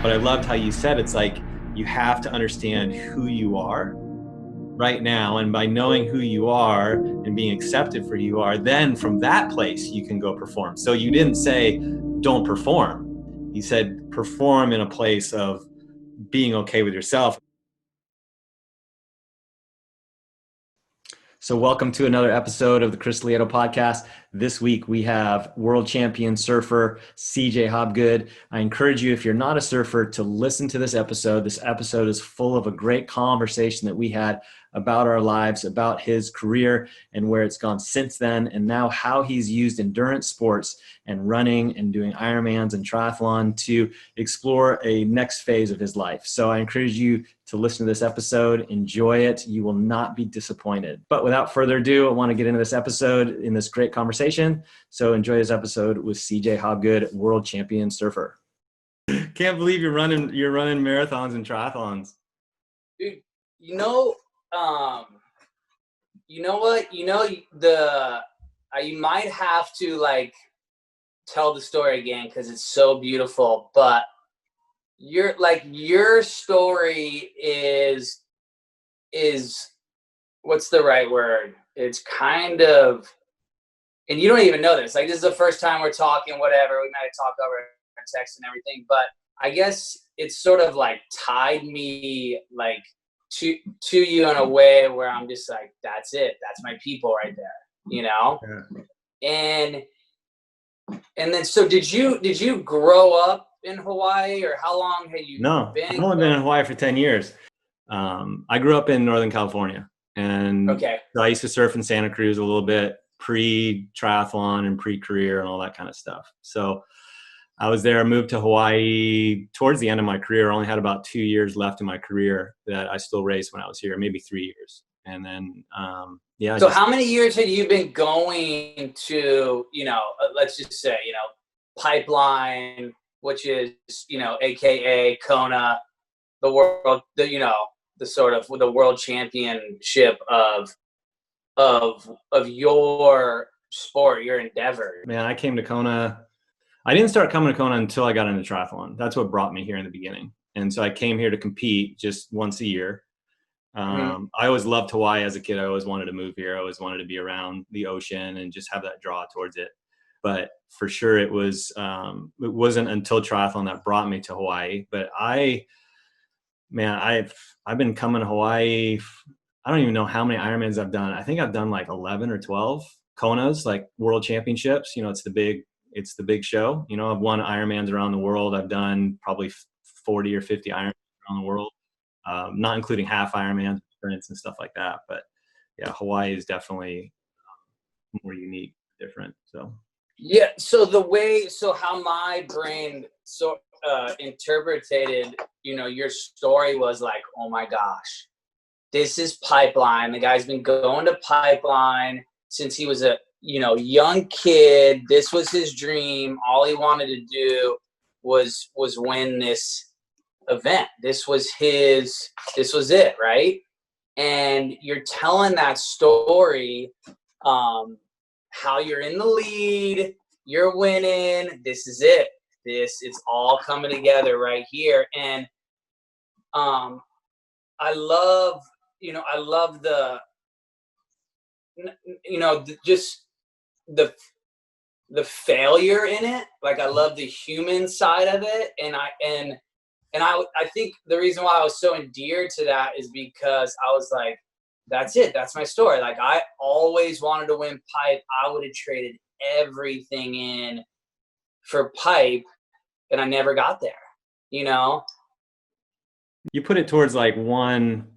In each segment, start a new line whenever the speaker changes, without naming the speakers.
But I loved how you said it's like you have to understand who you are right now, and by knowing who you are and being accepted for who you are, then from that place you can go perform. So you didn't say don't perform, you said perform in a place of being okay with yourself. So welcome to another episode of the Chris Lieto podcast. This week we have world champion surfer CJ Hobgood. I encourage you, if you're not a surfer, to listen to this episode. This episode is full of a great conversation that we had about our lives, about his career and where it's gone since then, and now how he's used endurance sports and running and doing Ironmans and triathlon to explore a next phase of his life. So I encourage you to listen to this episode. Enjoy it. You will not be disappointed. But without further ado, I want to get into this episode in this great conversation. So enjoy this episode with CJ Hobgood, world champion surfer. Can't believe you're running marathons and triathlons.
Dude, you know what? You might have to like tell the story again because it's so beautiful. But your story is what's the right word? It's kind of, and you don't even know this. Like, this is the first time we're talking. Whatever, we might talk over text and everything, but I guess it's sort of like tied me like to you in a way where I'm just like, that's it. That's my people right there, you know? Yeah. And then, so did you grow up in Hawaii, or how long had you been?
I've only been in Hawaii for 10 years. I grew up in Northern California, and
okay.
So I used to surf in Santa Cruz a little bit pre-triathlon and pre-career and all that kind of stuff. So I was there, moved to Hawaii towards the end of my career. I only had about 2 years left in my career that I still raced when I was here, maybe 3 years. And then, yeah.
So how many years had you been going to, let's just say, Pipeline, which is, AKA Kona, the world, the sort of the world championship of your sport, your endeavor?
Man, I came to Kona. I didn't start coming to Kona until I got into triathlon. That's what brought me here in the beginning. And so I came here to compete just once a year. I always loved Hawaii as a kid. I always wanted to move here. I always wanted to be around the ocean and just have that draw towards it. But for sure, it wasn't until triathlon that brought me to Hawaii. But I've been coming to Hawaii. I don't even know how many Ironmans I've done. I think I've done like 11 or 12 Konas, like world championships. It's the big show. I've won Ironmans around the world. I've done probably 40 or 50 Ironmans around the world. Not including half Ironman sprints and stuff like that. But yeah, Hawaii is definitely more unique, different. So
yeah. So how my brain interpreted, your story was like, oh my gosh, this is Pipeline. The guy's been going to Pipeline since he was a young kid. This was his dream. All he wanted to do was win this event. This was it, right? And you're telling that story, how you're in the lead, you're winning, this is it, it's all coming together right here. And I love just the failure in it. Like, I love the human side of it. And I think the reason why I was so endeared to that is because I was like, that's it. That's my story. Like, I always wanted to win Pipe. I would have traded everything in for Pipe, and I never got there, You
put it towards like one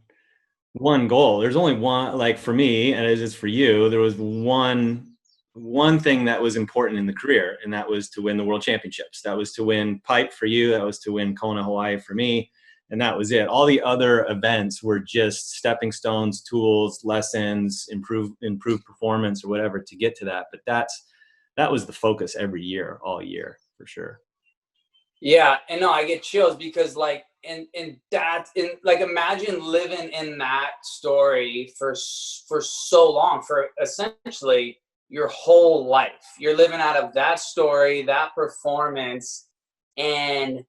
goal. There's only one, like for me, and it is for you, there was one thing that was important in the career, and that was to win the world championships. That was to win Pipe for you. That was to win Kona, Hawaii for me. And that was it. All the other events were just stepping stones, tools, lessons, improve performance or whatever to get to that. But that was the focus every year, all year, for sure.
Yeah. And no, I get chills because like, imagine living in that story for so long, for essentially your whole life. You're living out of that story, that performance, and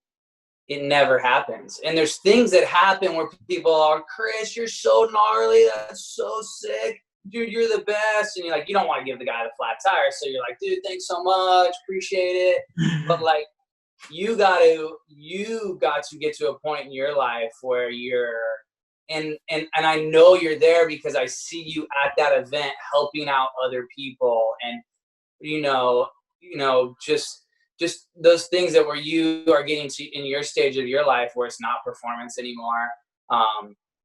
it never happens. And there's things that happen where people are, Chris, you're so gnarly. That's so sick. Dude, you're the best. And you're like, you don't want to give the guy the flat tire. So you're like, dude, thanks so much. Appreciate it. But like, you got to get to a point in your life where you're, and I know you're there because I see you at that event helping out other people. And, just those things that where you are getting to in your stage of your life where it's not performance anymore.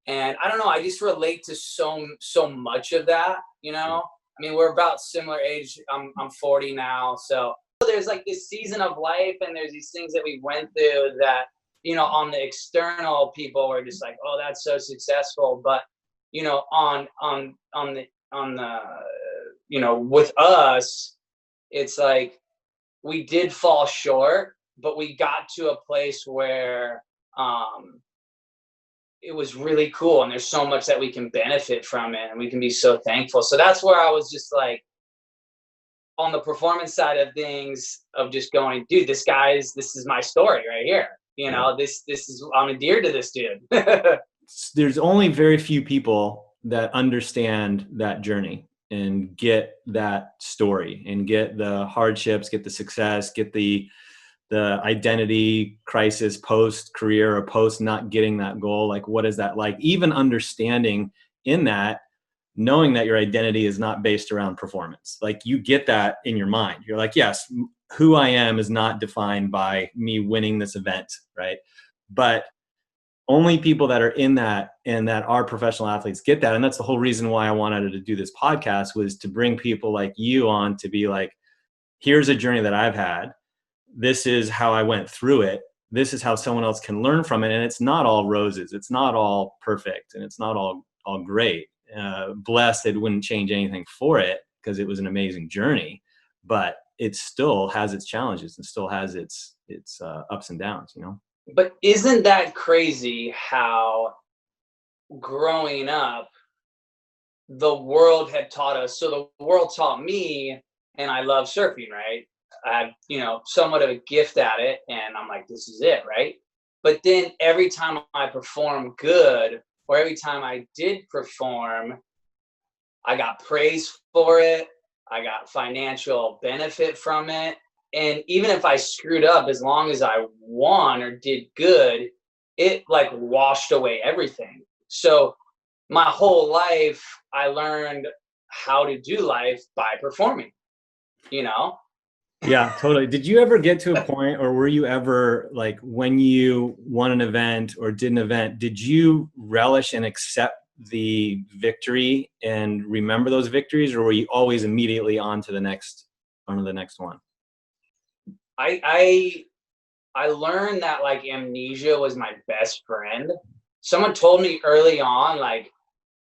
And I don't know, I just relate to so much of that, I mean, we're about similar age. I'm 40 now. So there's like this season of life and there's these things that we went through that, on the external, people were just like, oh, that's so successful. But, on the, with us, it's like, we did fall short, but we got to a place where it was really cool. And there's so much that we can benefit from it and we can be so thankful. So that's where I was just like, on the performance side of things, of just going, dude, this is my story right here. This is, I'm endeared to this dude.
There's only very few people that understand that journey and get that story and get the hardships, get the success, get the identity crisis post career or post not getting that goal. Like, what is that like? Even understanding in that, knowing that your identity is not based around performance. Like, you get that in your mind. You're like, yes, who I am is not defined by me winning this event, right? But only people that are in that and that are professional athletes get that. And that's the whole reason why I wanted to do this podcast, was to bring people like you on to be like, here's a journey that I've had. This is how I went through it. This is how someone else can learn from it. And it's not all roses. It's not all perfect. And it's not all great. Blessed, it wouldn't change anything for it because it was an amazing journey, but it still has its challenges and still has its ups and downs,
But isn't that crazy how growing up, the world had taught us? So the world taught me, and I love surfing, right? I had, somewhat of a gift at it, and I'm like, this is it, right? But then every time I performed good, or every time I did perform, I got praise for it. I got financial benefit from it. And even if I screwed up, as long as I won or did good, it like washed away everything. So my whole life, I learned how to do life by performing,
Yeah, totally. Did you ever get to a point, or were you ever like, when you won an event or did an event, did you relish and accept the victory and remember those victories, or were you always immediately on to the next one?
I learned that like amnesia was my best friend. Someone told me early on, like,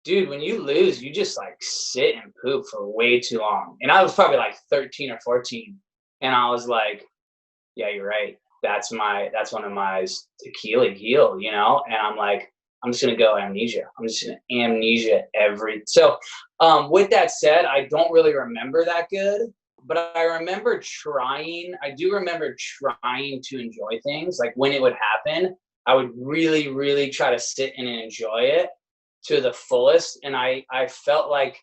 dude, when you lose, you just like sit and poop for way too long. And I was probably like 13 or 14. And I was like, yeah, you're right. That's one of my Achilles heel, And I'm like, I'm just going to go amnesia. I'm just going to amnesia so with that said, I don't really remember that good. But I do remember trying to enjoy things. Like when it would happen, I would really, really try to sit and enjoy it to the fullest. And I felt like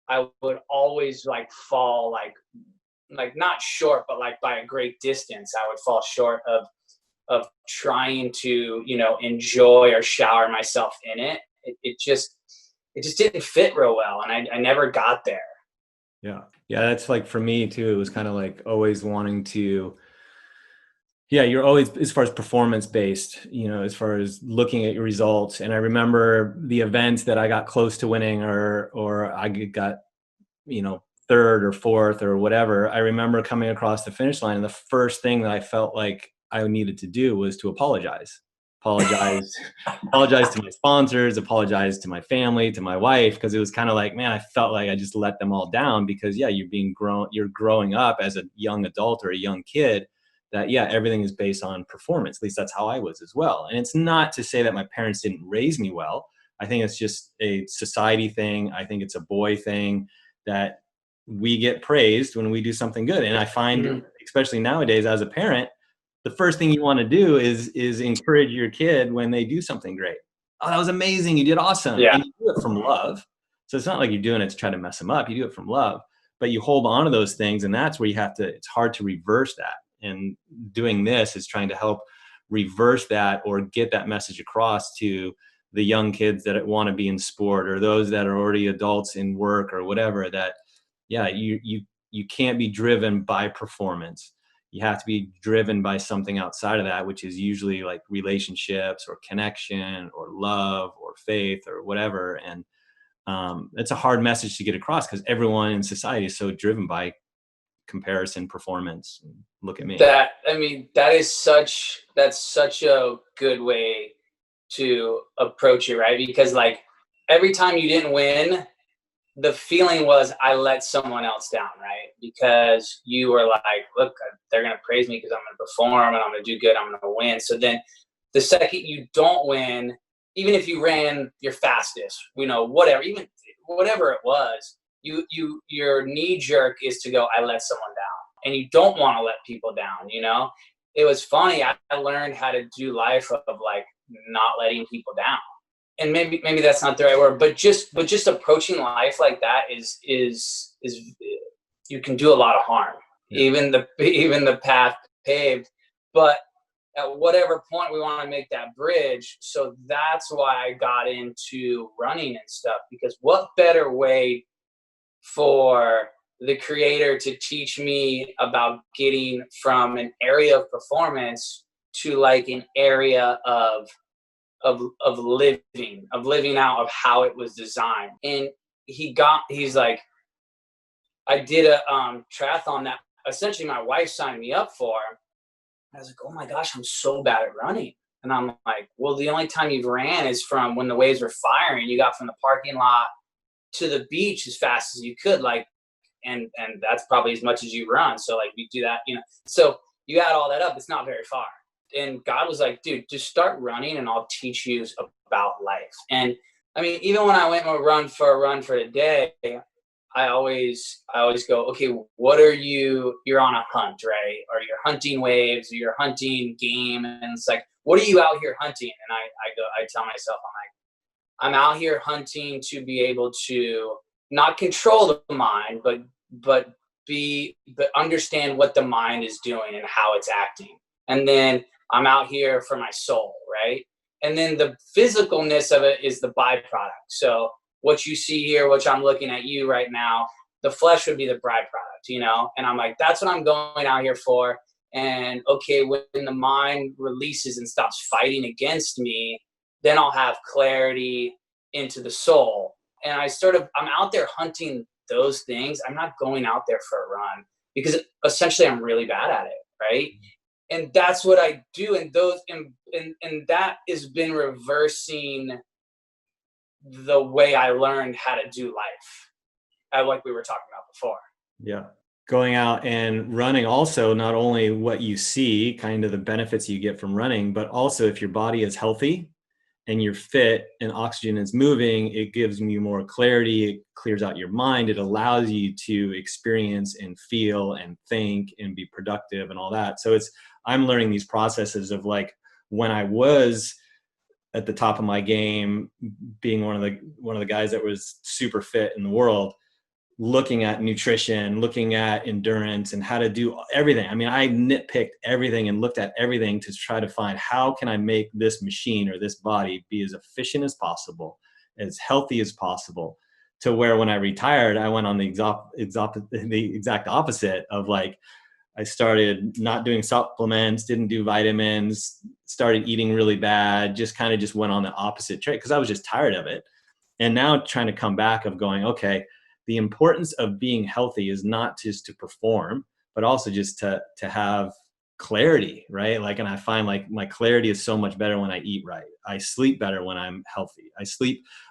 I would always like fall like not short, but like by a great distance, I would fall short of trying to, enjoy or shower myself in it. It just didn't fit real well. And I never got there.
Yeah, that's like for me too. It was kind of like always wanting to, you're always, as far as performance based, as far as looking at your results. And I remember the events that I got close to winning or I got, third or fourth or whatever. I remember coming across the finish line, and the first thing that I felt like I needed to do was to apologize to my sponsors, apologize to my family, to my wife, because it was kind of like, man, I felt like I just let them all down because you're growing up as a young adult or a young kid that, everything is based on performance. At least that's how I was as well. And it's not to say that my parents didn't raise me well. I think it's just a society thing. I think it's a boy thing that we get praised when we do something good. And I find, especially nowadays as a parent, the first thing you want to do is encourage your kid when they do something great. Oh, that was amazing. You did awesome.
Yeah.
And you do it from love. So it's not like you're doing it to try to mess them up. You do it from love, but you hold on to those things. And that's where you have to, it's hard to reverse that. And doing this is trying to help reverse that or get that message across to the young kids that want to be in sport, or those that are already adults in work or whatever, that, yeah, you can't be driven by performance. You have to be driven by something outside of that, which is usually like relationships or connection or love or faith or whatever. And it's a hard message to get across because everyone in society is so driven by comparison, performance. Look at me.
That's such a good way to approach it, right? Because like every time you didn't win, the feeling was I let someone else down, right? Because you were like, look, they're going to praise me because I'm going to perform and I'm going to do good. I'm going to win. So then the second you don't win, even if you ran your fastest, whatever, even whatever it was, your knee jerk is to go, I let someone down, and you don't want to let people down. It was funny. I learned how to do life of like not letting people down. And maybe that's not the right word, but just approaching life like that is you can do a lot of harm. Yeah. Even the path paved, but at whatever point we want to make that bridge. So that's why I got into running and stuff, because what better way for the creator to teach me about getting from an area of performance to like an area of living out of how it was designed. And he's like, I did a triathlon that essentially my wife signed me up for. I was like, oh my gosh, I'm so bad at running. And I'm like, well, the only time you've ran is from when the waves were firing. You got from the parking lot to the beach as fast as you could, like, and that's probably as much as you run. So like you do that, so you add all that up, it's not very far. And God was like, dude, just start running and I'll teach you about life. And I mean, even when I went on a run for the day, I always go, okay, what are you're on a hunt, right? Or you're hunting waves, or you're hunting game. And it's like, what are you out here hunting? And I tell myself, I'm out here hunting to be able to not control the mind, but understand what the mind is doing and how it's acting. And then I'm out here for my soul, right? And then the physicalness of it is the byproduct. So what you see here, which I'm looking at you right now, the flesh would be the byproduct, And I'm like, that's what I'm going out here for. And okay, when the mind releases and stops fighting against me, then I'll have clarity into the soul. And I'm out there hunting those things. I'm not going out there for a run because essentially I'm really bad at it, right? And that's what I do. And that has been reversing the way I learned how to do life, like we were talking about before.
Yeah. Going out and running also, not only what you see, kind of the benefits you get from running, but also if your body is healthy and you're fit and oxygen is moving, it gives you more clarity. It clears out your mind. It allows you to experience and feel and think and be productive and all that. So I'm learning these processes of like when I was at the top of my game, being one of the guys that was super fit in the world, looking at nutrition, looking at endurance and how to do everything. I mean, I nitpicked everything and looked at everything to try to find how can I make this machine or this body be as efficient as possible, as healthy as possible, to where when I retired, I went on the exact opposite of like, I started not doing supplements, didn't do vitamins, started eating really bad, just went on the opposite track because I was just tired of it. And now trying to come back of going, okay, the importance of being healthy is not just to perform, but also just to have clarity, right? Like, and I find like my clarity is so much better when I eat right. I sleep better when I'm healthy.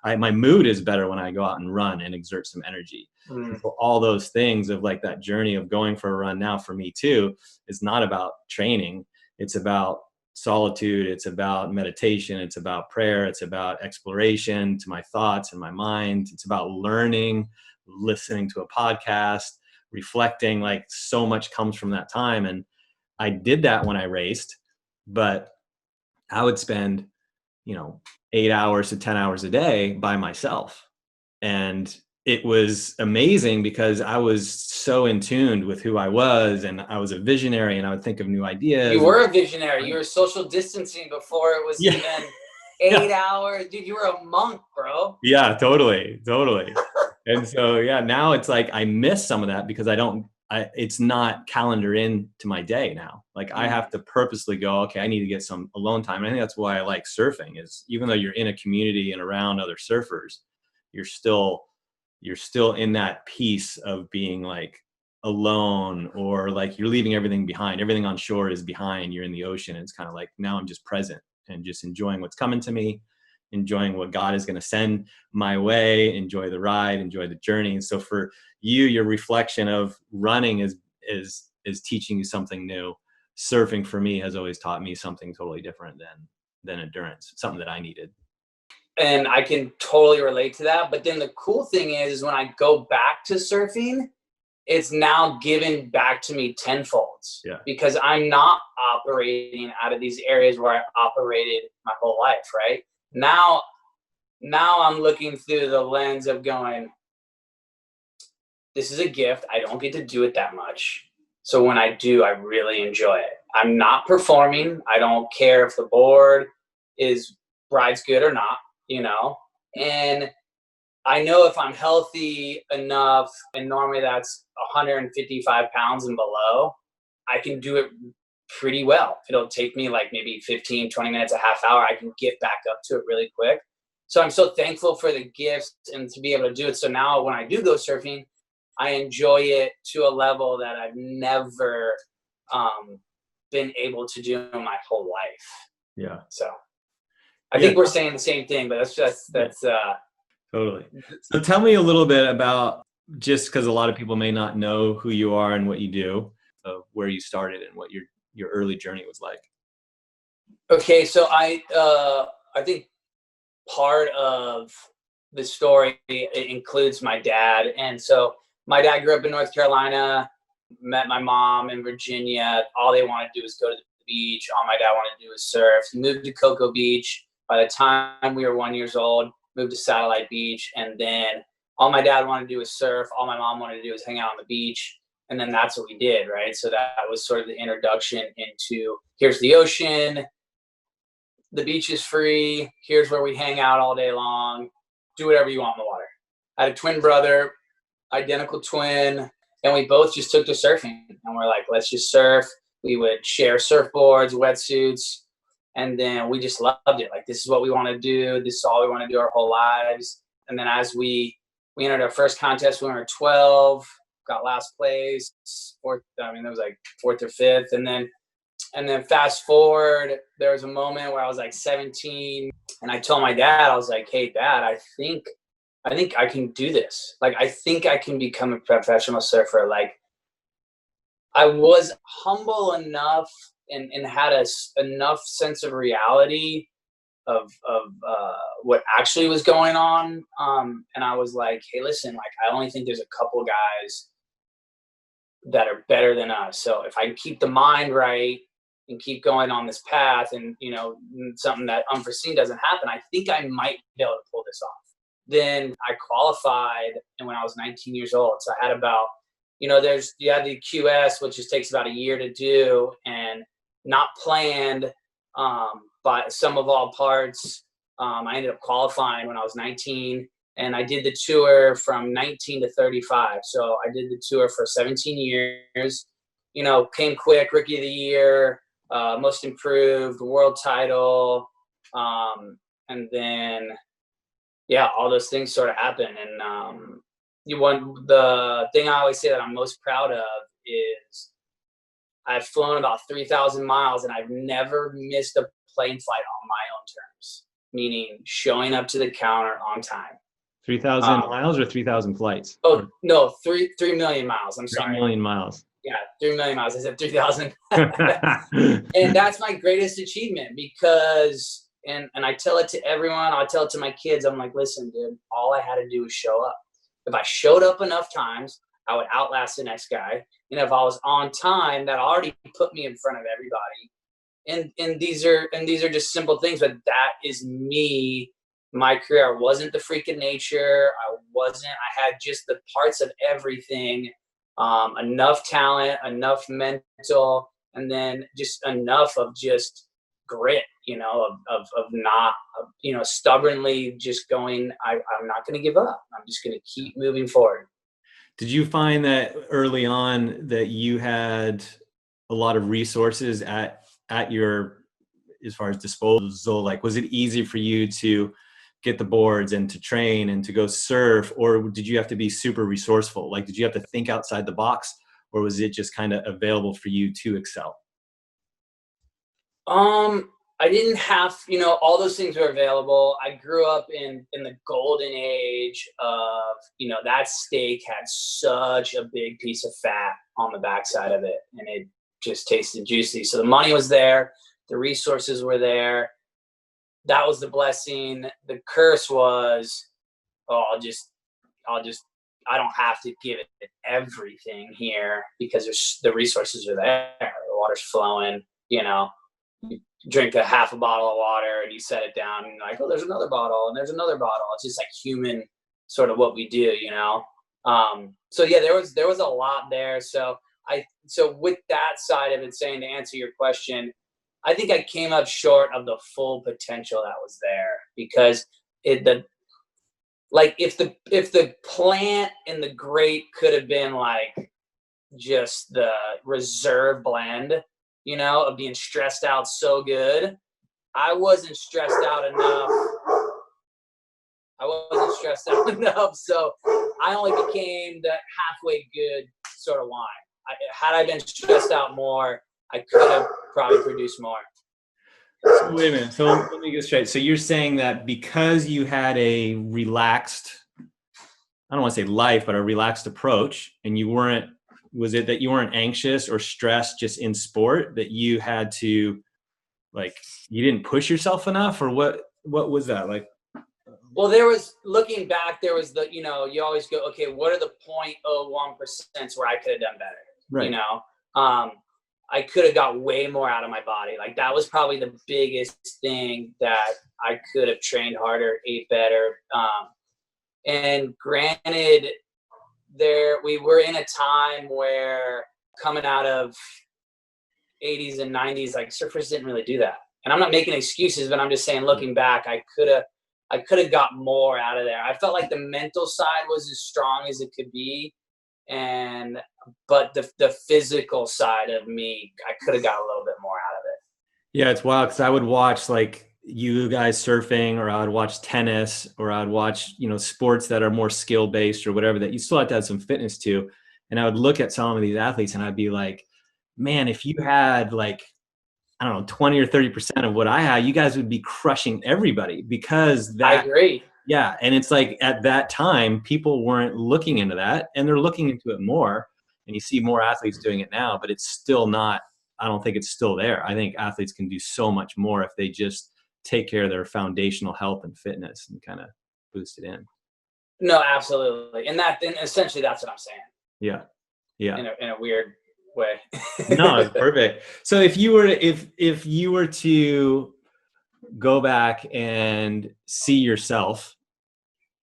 My mood is better when I go out and run and exert some energy. So all those things of like that journey of going for a run now for me too, is not about training. It's about solitude. It's about meditation. It's about prayer. It's about exploration to my thoughts and my mind. It's about learning, listening to a podcast, reflecting. Like so much comes from that time. And I did that when I raced, but I would spend, 8 hours to 10 hours a day by myself. And it was amazing because I was so in tune with who I was, and I was a visionary, and I would think of new ideas.
You were a visionary. You were social distancing before it was
Yeah.
even 8 hours. Dude, you were a monk, bro.
Yeah, totally. And so, yeah, now it's like I miss some of that because it's not calendar in to my day now. Like I have to purposely go, okay, I need to get some alone time. And I think that's why I like surfing, is even though you're in a community and around other surfers, you're still in that piece of being like alone, or like you're leaving everything behind. Everything on shore is behind. You're in the ocean. And it's kind of like, now I'm just present and just enjoying what's coming to me, enjoying what God is going to send my way, enjoy the ride, enjoy the journey. And so for you, your reflection of running is teaching you something new. Surfing for me has always taught me something totally different than endurance, something that I needed.
And I can totally relate to that. But then the cool thing is when I go back to surfing, it's now given back to me tenfold.
Yeah.
Because I'm not operating out of these areas where I operated my whole life, right? Now I'm looking through the lens of going, this is a gift. I don't get to do it that much. So when I do, I really enjoy it. I'm not performing. I don't care if the board rides good or not, and I know if I'm healthy enough, and normally that's 155 pounds and below, I can do it pretty well. It'll take me like maybe 15, 20 minutes, a half hour. I can get back up to it really quick. So I'm so thankful for the gifts and to be able to do it. So now when I do go surfing, I enjoy it to a level that I've never been able to do in my whole life.
Yeah.
So I think we're saying the same thing, but that's
totally. So tell me a little bit about, just because a lot of people may not know who you are and what you do, of where you started and what your early journey was like.
Okay, so I think part of the story includes my dad. And so my dad grew up in North Carolina, met my mom in Virginia. All they wanted to do was go to the beach. All my dad wanted to do was surf. He moved to Cocoa Beach. By the time we were 1 year old, moved to Satellite Beach. And then all my dad wanted to do was surf. All my mom wanted to do was hang out on the beach. And then that's what we did, right? So that was sort of the introduction into, here's the ocean. The beach is free. Here's where we hang out all day long. Do whatever you want in the water. I had a twin brother, identical twin, and we both just took to surfing. And we're like, let's just surf. We would share surfboards, wetsuits, and then we just loved it. Like, this is what we want to do. This is all we want to do our whole lives. And then as we entered our first contest when we were 12, got last place, fourth. I mean, it was like fourth or fifth. And then fast forward, there was a moment where I was like 17, and I told my dad, I was like, hey, Dad, I think I can do this. Like, I think I can become a professional surfer. Like, I was humble enough and had enough sense of reality of what actually was going on. And I was like, hey, listen, like, I only think there's a couple guys that are better than us. So if I can keep the mind right and keep going on this path, and something that unforeseen doesn't happen, I think I might be able to pull this off. Then I qualified, and when I was 19 years old, so I had about, you have the QS, which just takes about a year to do, and not planned, but sum of all parts, I ended up qualifying when I was 19, and I did the tour from 19 to 35. So I did the tour for 17 years, came quick, rookie of the year, most improved, world title. And then, all those things sort of happen. And the thing I always say that I'm most proud of is I've flown about 3,000 miles, and I've never missed a plane flight on my own terms, meaning showing up to the counter on time.
3,000 miles or 3,000 flights?
Oh, no, 3 million miles. I'm sorry.
3 million miles.
Yeah, 3 million miles. I said 3,000. And that's my greatest achievement, because, and I tell it to everyone, I tell it to my kids. I'm like, listen, dude, all I had to do was show up. If I showed up enough times, I would outlast the next guy. And if I was on time, that already put me in front of everybody. And these are just simple things, but that is me. My career, I wasn't the freak of nature. I had just the parts of everything, enough talent, enough mental, and then just enough of just grit, of not, stubbornly just going, I'm not going to give up. I'm just going to keep moving forward.
Did you find that early on that you had a lot of resources at your, as far as disposal? Like, was it easy for you to get the boards and to train and to go surf, or did you have to be super resourceful? Like, did you have to think outside the box, or was it just kind of available for you to excel?
I didn't have, all those things were available. I grew up in the golden age of, that steak had such a big piece of fat on the backside of it, and it just tasted juicy. So the money was there, the resources were there. That was the blessing. The curse was, oh, I don't have to give it everything here because the resources are there. The water's flowing, you drink a half a bottle of water and you set it down and you're like, oh, there's another bottle and there's another bottle. It's just like human sort of what we do, So yeah, there was a lot there. So with that side of it, saying, to answer your question, I think I came up short of the full potential that was there, because if the plant and the grape could have been like just the reserve blend, of being stressed out so good, I wasn't stressed out enough. So I only became the halfway good sort of wine. Had I been stressed out more, I could have probably produced more.
So wait a minute. So let me get straight. So you're saying that because you had a relaxed, I don't want to say life, but a relaxed approach, and was it that you weren't anxious or stressed just in sport, that you had to, like, you didn't push yourself enough, or what was that like?
Well, looking back, there was you always go, okay, what are the 0.01% where I could have done better? Right. I could have got way more out of my body. Like, that was probably the biggest thing, that I could have trained harder, ate better. And granted, we were in a time where, coming out of 80s and 90s, like, surfers didn't really do that. And I'm not making excuses, but I'm just saying, looking back, I could have got more out of there. I felt like the mental side was as strong as it could be, but the physical side of me, I could have got a little bit more out of it.
Yeah, it's wild, because I would watch, like, you guys surfing, or I would watch tennis, or I would watch, sports that are more skill based or whatever, that you still have to have some fitness to. And I would look at some of these athletes and I'd be like, man, if you had, like, I don't know, 20 or 30% of what I had, you guys would be crushing everybody, because that.
I agree.
Yeah. And it's like, at that time, people weren't looking into that, and they're looking into it more. And you see more athletes doing it now, but it's still not, I don't think it's still there. I think athletes can do so much more if they just take care of their foundational health and fitness and kind of boost it in.
No, absolutely. And essentially that's what I'm saying.
Yeah. Yeah.
In a weird way.
No, it's perfect. So if you were to go back and see yourself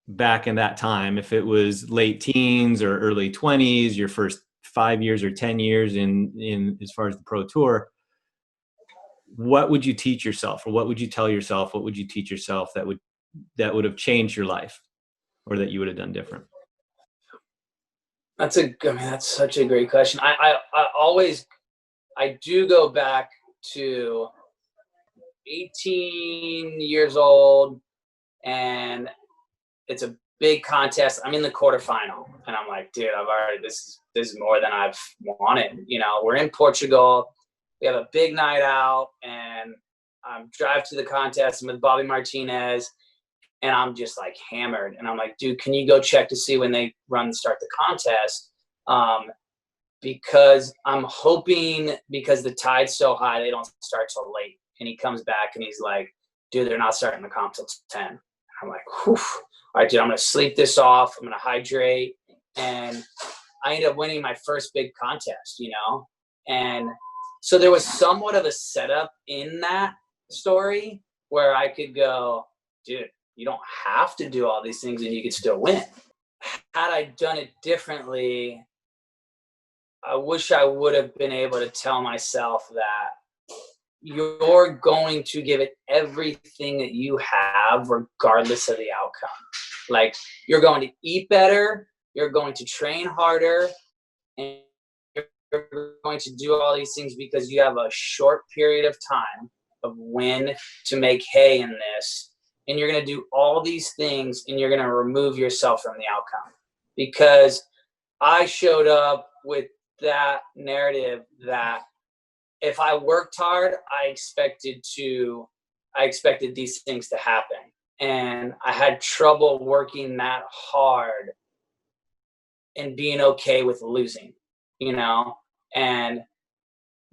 back in that time, if it was late teens or early 20s, your first 5 years or 10 years in as far as the pro tour, what would you teach yourself, or what would you tell yourself? What would you teach yourself that would have changed your life, or that you would have done different?
That's such a great question. I do go back to 18 years old, and it's a big contest. I'm in the quarterfinal, and I'm like, dude, this is more than I've wanted. We're in Portugal. We have a big night out, and I drive to the contest. I'm with Bobby Martinez, and I'm just like hammered. And I'm like, dude, can you go check to see when they start the contest? Because I'm hoping, because the tide's so high, they don't start till late. And he comes back and he's like, dude, they're not starting the comp till 10. And I'm like, whew. All right, dude, I'm going to sleep this off. I'm going to hydrate. And I ended up winning my first big contest, you know? And so there was somewhat of a setup in that story where I could go, dude, you don't have to do all these things and you could still win. Had I done it differently, I wish I would have been able to tell myself that you're going to give it everything that you have, regardless of the outcome. Like, you're going to eat better, you're going to train harder, and you're going to do all these things because you have a short period of time of when to make hay in this. And you're going to do all these things and you're going to remove yourself from the outcome. Because I showed up with that narrative that if I worked hard, I expected these things to happen. And I had trouble working that hard and being okay with losing, you know? And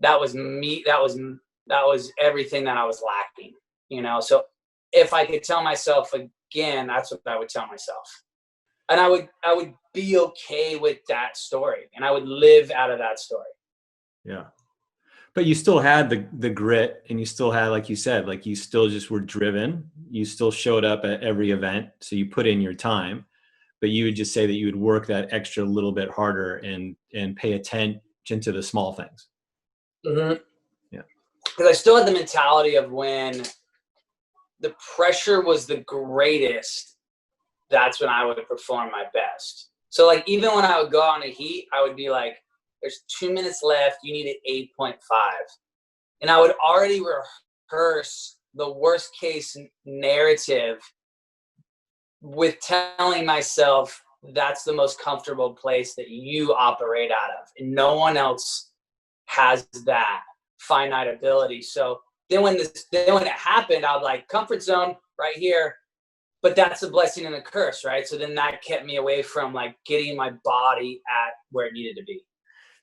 that was me. That was everything that I was lacking, you know? So if I could tell myself again, that's what I would tell myself. And I would be okay with that story and I would live out of that story.
Yeah. But you still had the grit, and you still had, like you said, like you still just were driven. You still showed up at every event. So you put in your time, but you would just say that you would work that extra little bit harder and pay attention to the small things.
Mm-hmm.
Yeah.
Because I still had the mentality of when the pressure was the greatest, that's when I would perform my best. So like, even when I would go on a heat, I would be like, there's 2 minutes left. You need an 8.5. And I would already rehearse the worst case narrative with telling myself that's the most comfortable place that you operate out of. And no one else has that finite ability. So then when it happened, I was like, comfort zone right here. But that's a blessing and a curse, right? So then that kept me away from like getting my body at where it needed to be.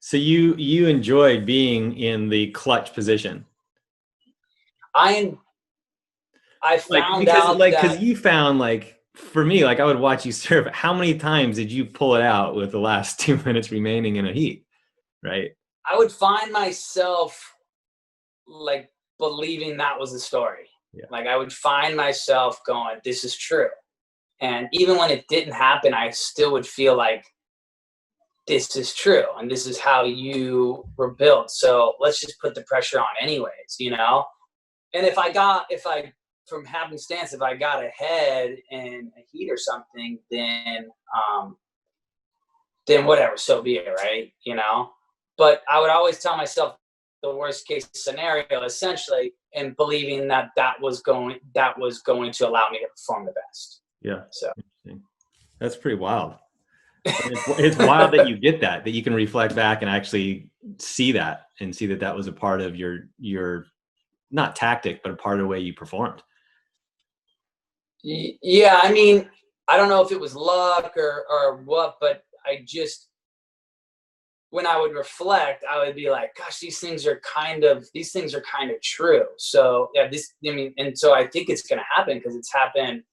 So you enjoyed being in the clutch position.
I found out
because you found, like, for me, like, I would watch you serve. How many times did you pull it out with the last 2 minutes remaining in a heat? Right.
I would find myself like believing that was the story.
Yeah.
Like I would find myself going, this is true. And even when it didn't happen, I still would feel like this is true and this is how you were built. So let's just put the pressure on anyways, you know? And if I from happenstance, if I got ahead in a heat or something, then whatever, so be it, right? You know? But I would always tell myself the worst case scenario, essentially, and believing that was going to allow me to perform the best.
Yeah.
So
that's pretty wild. It's wild that you get that you can reflect back and actually see that was a part of your not tactic, but a part of the way you performed.
Yeah, I mean, I don't know if it was luck or what, but I just, when I would reflect, I would be like, gosh, these things are kind of true. So yeah, and so I think it's going to happen because it's happened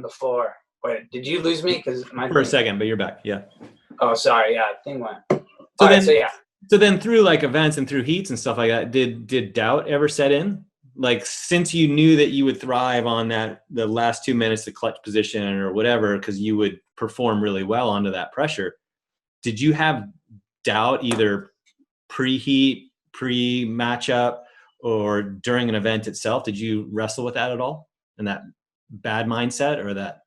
before. Wait, did you lose me?
For a second, but you're back. Yeah.
Oh, sorry. Yeah, thing went.
So then through like events and through heats and stuff like that, did doubt ever set in? Like, since you knew that you would thrive on the last 2 minutes, the clutch position or whatever, because you would perform really well under that pressure, did you have doubt either pre-heat, pre-matchup, or during an event itself? Did you wrestle with that at all? And that bad mindset or that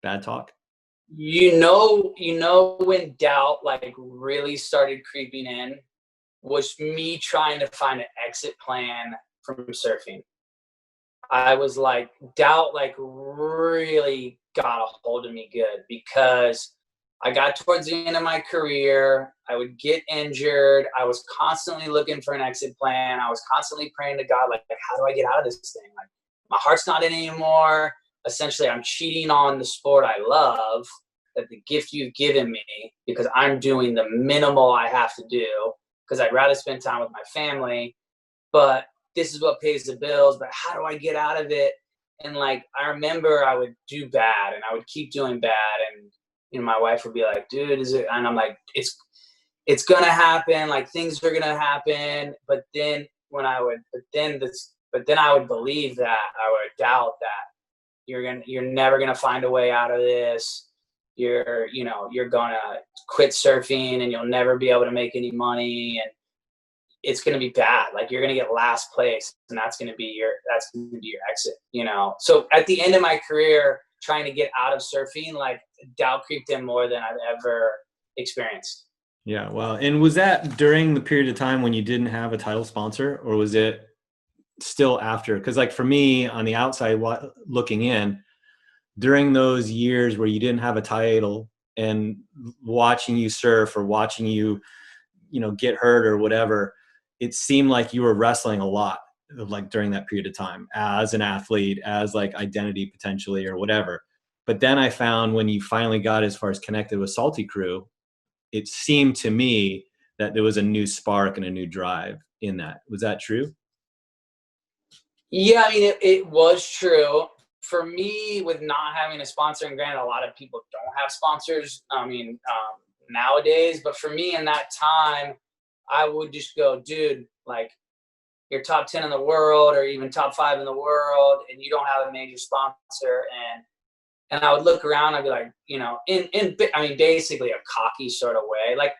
bad talk?
You know when doubt like really started creeping in was me trying to find an exit plan from surfing. I was like, doubt like really got a hold of me good because I got towards the end of my career. I would get injured. I was constantly looking for an exit plan. I was constantly praying to God, like how do I get out of this thing? Like, my heart's not in it anymore. Essentially, I'm cheating on the sport I love, that the gift you've given me, because I'm doing the minimal I have to do because I'd rather spend time with my family. But this is what pays the bills. But how do I get out of it? And like, I remember I would do bad and I would keep doing bad. my wife would be like, dude, is it? And I'm like, it's gonna happen. Like things are gonna happen. But then I would believe that, I would doubt that you're never gonna find a way out of this. You're gonna quit surfing and you'll never be able to make any money, and it's gonna be bad. Like you're gonna get last place, and that's gonna be your exit. So at the end of my career, trying to get out of surfing, like doubt creeped in more than I've ever experienced.
Yeah. Wow. And was that during the period of time when you didn't have a title sponsor, or was it still after? Because like for me on the outside looking in, during those years where you didn't have a title and watching you surf or watching you, get hurt or whatever, it seemed like you were wrestling a lot, like during that period of time as an athlete, as like identity potentially or whatever. But then I found when you finally got as far as connected with Salty Crew, it seemed to me that there was a new spark and a new drive in that. Was that true?
Yeah, I mean, it was true. For me, with not having a sponsor, and granted, a lot of people don't have sponsors, nowadays, but for me in that time, I would just go, dude, like, you're top 10 in the world or even top 5 in the world, and you don't have a major sponsor. And I would look around, I'd be like, basically a cocky sort of way. Like,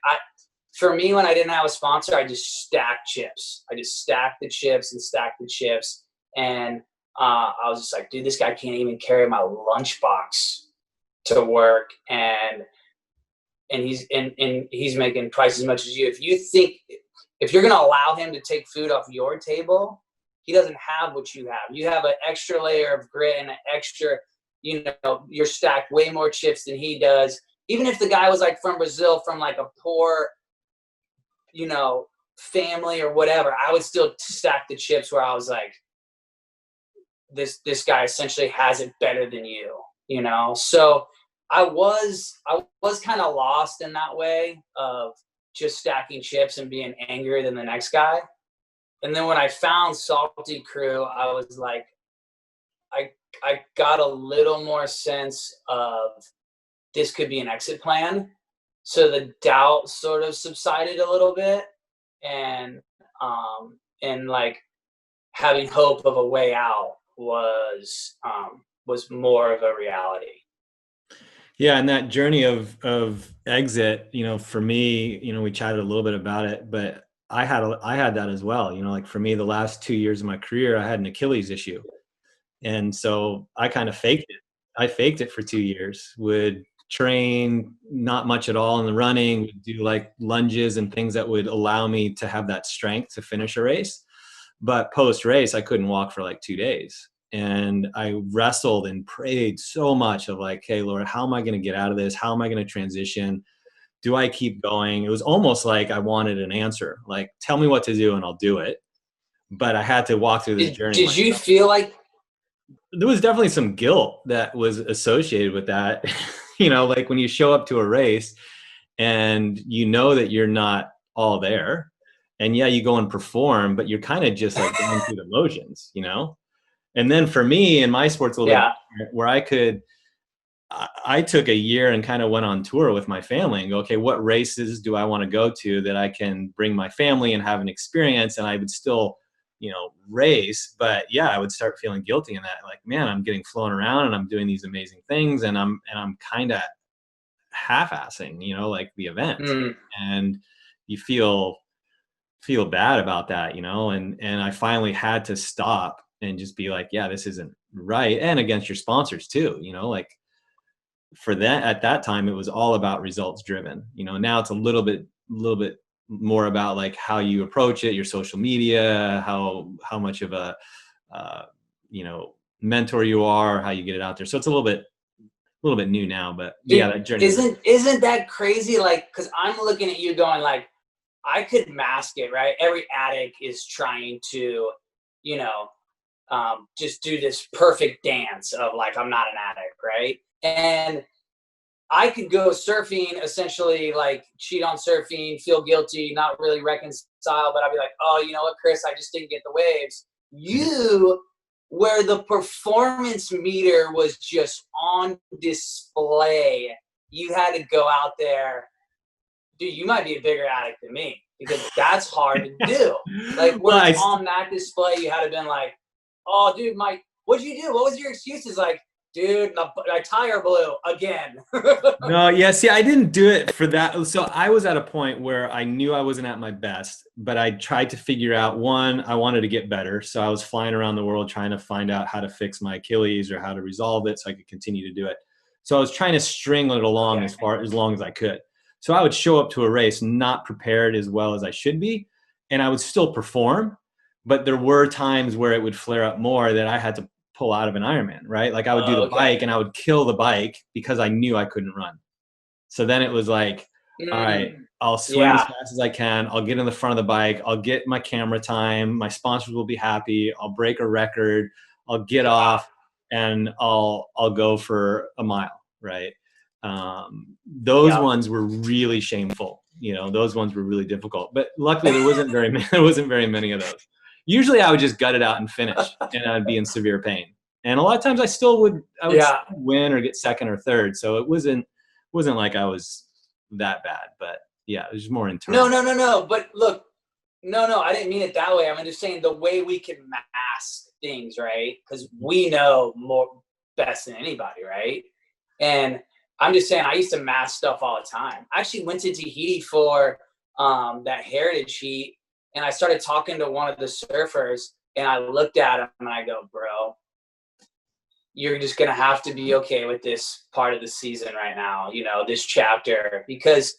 for me, when I didn't have a sponsor, I just stacked chips. I just stacked the chips and stacked the chips. And I was just like, dude, this guy can't even carry my lunchbox to work. And he's making twice as much as you. If you're going to allow him to take food off your table, he doesn't have what you have. You have an extra layer of grit and an extra, you're stacked way more chips than he does. Even if the guy was like from Brazil, from like a poor, family or whatever, I would still stack the chips where I was like, this guy essentially has it better than you, So I was kind of lost in that way of just stacking chips and being angrier than the next guy. And then when I found Salty Crew, I was like, I got a little more sense of this could be an exit plan. So the doubt sort of subsided a little bit, and like having hope of a way out was more of a reality.
Yeah, and that journey of exit, for me, we chatted a little bit about it, but I had that as well. Like for me, the last 2 years of my career, I had an Achilles issue, and so I kind of faked it. I faked it for 2 years. Would train not much at all in the running. Would do like lunges and things that would allow me to have that strength to finish a race. But post race, I couldn't walk for like 2 days. And I wrestled and prayed so much of like, hey, Lord, how am I going to get out of this? How am I going to transition? Do I keep going? It was almost like I wanted an answer, like, tell me what to do and I'll do it. But I had to walk through this journey.
Did you feel like
there was definitely some guilt that was associated with that? Like when you show up to a race and that you're not all there, and yeah, you go and perform, but you're kind of just like going through the motions, And then for me in my sports a little bit, where I took a year and kind of went on tour with my family and go, okay, what races do I want to go to that I can bring my family and have an experience? And I would still, race, but yeah, I would start feeling guilty in that, like, man, I'm getting flown around and I'm doing these amazing things, and I'm kind of half-assing, like the event. And you feel bad about that, and I finally had to stop and just be like, yeah, this isn't right. And against your sponsors too, like for that, at that time, it was all about results driven, now it's a little bit more about like how you approach it, your social media, how much of a, mentor you are, how you get it out there. So it's a little bit new now, but yeah, that journey.
Isn't that crazy? Like, cause I'm looking at you going like, I could mask it, right? Every addict is trying to, just do this perfect dance of like, I'm not an addict, right? And I could go surfing, essentially like cheat on surfing, feel guilty, not really reconcile, but I'd be like, oh, you know what, Chris, I just didn't get the waves. You, where the performance meter was just on display you had to go out there, dude, you might be a bigger addict than me because that's hard to do. Like
Well,
where it's on that display, you had to been like, oh, dude, Mike, what'd you do? What was your excuses? Like, dude, my tire blew again.
no, yeah, see, I didn't do it for that. So I was at a point where I knew I wasn't at my best, but I tried to figure out, one, I wanted to get better. So I was flying around the world trying to find out how to fix my Achilles or how to resolve it so I could continue to do it. So I was trying to string it along as long as I could. So I would show up to a race not prepared as well as I should be, and I would still perform, but there were times where it would flare up more that I had to pull out of an Ironman, right? Like I would do the bike and I would kill the bike because I knew I couldn't run. So then it was like, all right, I'll swim as fast as I can. I'll get in the front of the bike. I'll get my camera time. My sponsors will be happy. I'll break a record. I'll get off and I'll go for a mile, right? Those ones were really shameful. You know, those ones were really difficult. But luckily there wasn't very many of those. Usually I would just gut it out and finish, and I'd be in severe pain. And a lot of times I would still win or get second or third. So it wasn't like I was that bad, but yeah, it was just more internal.
No. But look, no, I didn't mean it that way. I'm just saying the way we can mask things, right? Because we know more best than anybody, right? And I'm just saying I used to mask stuff all the time. I actually went to Tahiti for that heritage heat, and I started talking to one of the surfers, and I looked at him and I go, bro, you're just going to have to be okay with this part of the season right now, you know, this chapter, because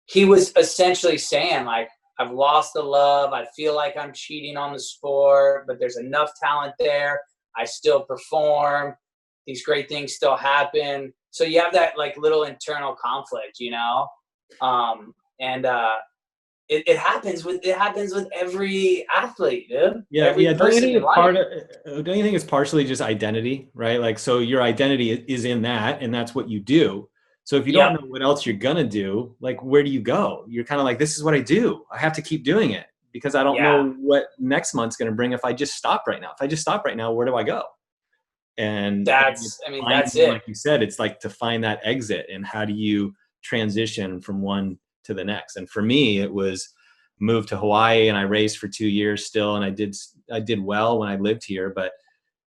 he was essentially saying, like, I've lost the love. I feel like I'm cheating on the sport, but there's enough talent there. I still perform. These great things still happen. So you have that like little internal conflict, you know? It happens with every athlete, dude.
Yeah,
every
Don't you think
life.
it's partially just identity, right? Like, so your identity is in that, and that's what you do. So if you don't know what else you're gonna do, like, where do you go? You're kind of like, this is what I do. I have to keep doing it because I don't know what next month's gonna bring if I just stop right now. If I just stop right now, where do I go? And
that's it.
Like you said, it's like to find that exit, and how do you transition from one to the next? And for me, it was moved to Hawaii, and I raced for 2 years still, and I did well when I lived here, but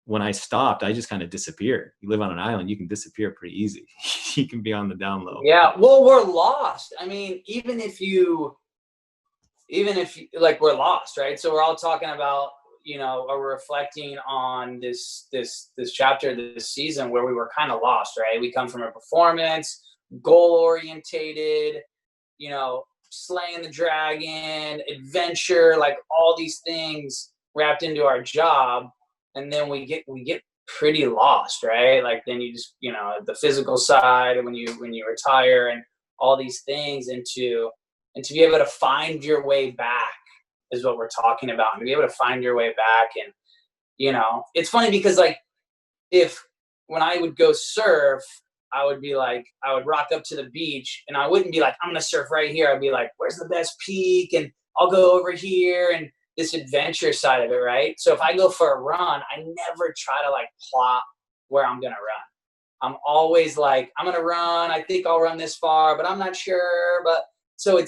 when I stopped, I just kind of disappeared. You live on an island, you can disappear pretty easy. You can be on the down low.
Yeah, well, we're lost. I mean, even if you like, we're lost, right? So we're all talking about, you know, or reflecting on this chapter, this season where we were kind of lost, right? We come from a performance, goal orientated, you know, slaying the dragon, adventure, like all these things wrapped into our job, and then we get pretty lost, right? Like then you just, you know, the physical side when you retire and all these things, and to be able to find your way back is what we're talking about, and to be able to find your way back. And you know, it's funny because like when I would go surf, I would be like, I would rock up to the beach and I wouldn't be like, I'm going to surf right here. I'd be like, where's the best peak? And I'll go over here, and this adventure side of it, right? So if I go for a run, I never try to like plot where I'm going to run. I'm always like, I'm going to run. I think I'll run this far, but I'm not sure. But so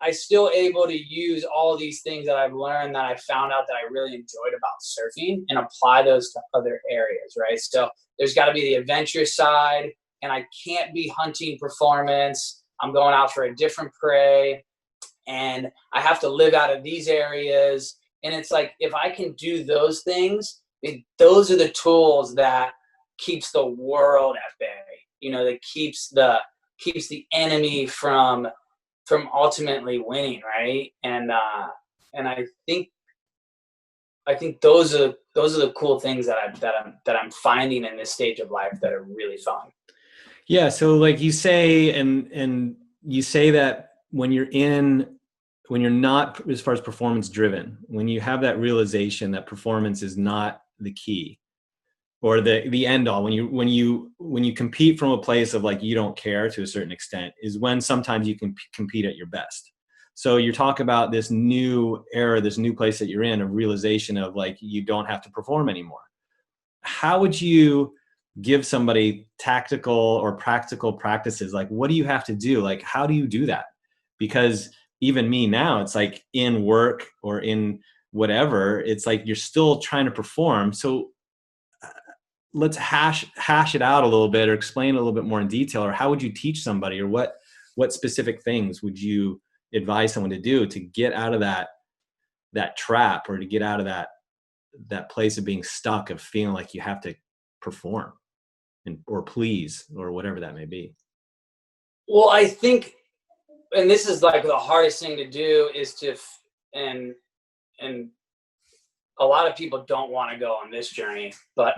I still able to use all these things that I've learned, that I found out that I really enjoyed about surfing, and apply those to other areas, right? So there's got to be the adventure side, and I can't be hunting performance. I'm going out for a different prey, and I have to live out of these areas. And it's like, if I can do those things, those are the tools that keeps the world at bay, you know, that keeps the enemy from ultimately winning, right? And I think those are the cool things that I'm finding in this stage of life that are really fun.
Yeah. So like you say, and you say that when you're not, as far as performance driven, when you have that realization that performance is not the key or the end all, when you compete from a place of like, you don't care to a certain extent, is when sometimes you can compete at your best. So you talk about this new era, this new place that you're in, of realization of like, you don't have to perform anymore. How would you give somebody tactical or practical practices, like what do you have to do? Like, how do you do that? Because even me now, it's like in work or in whatever, it's like you're still trying to perform. So let's hash it out a little bit, or explain a little bit more in detail, or how would you teach somebody, or what specific things would you advise someone to do to get out of that trap, or to get out of that place of being stuck, of feeling like you have to perform or please, or whatever that may be?
Well, I think, and this is like the hardest thing to do, is and a lot of people don't want to go on this journey, but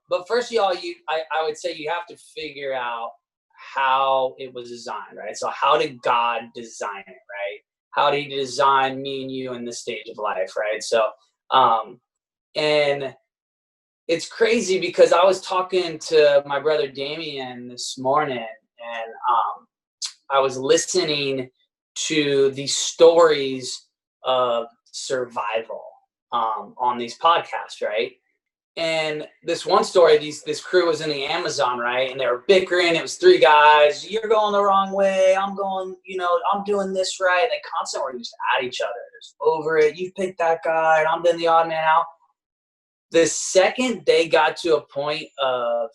but first of all, I would say you have to figure out how it was designed, right? So how did God design it, right? How did he design me and you in this stage of life, right? So and it's crazy because I was talking to my brother Damien this morning, and I was listening to these stories of survival on these podcasts, right? And this one story, this crew was in the Amazon, right? And they were bickering. It was three guys. You're going the wrong way. I'm going, I'm doing this right. And they constantly were just at each other, just over it. You picked that guy, and I'm doing the odd man out. The second they got to a point of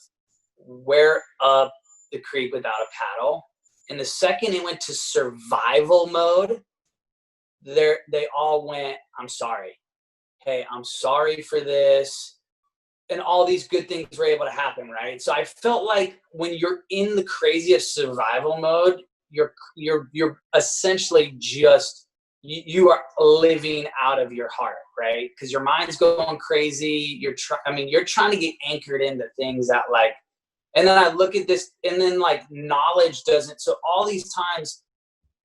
we're up the creek without a paddle, and the second it went to survival mode, they all went, I'm sorry. Hey, I'm sorry for this. And all these good things were able to happen, right? So I felt like when you're in the craziest survival mode, you're essentially just, you are living out of your heart, right? Because your mind's going crazy. You're trying to get anchored into things that, like, and then I look at this, and then like knowledge doesn't. So all these times,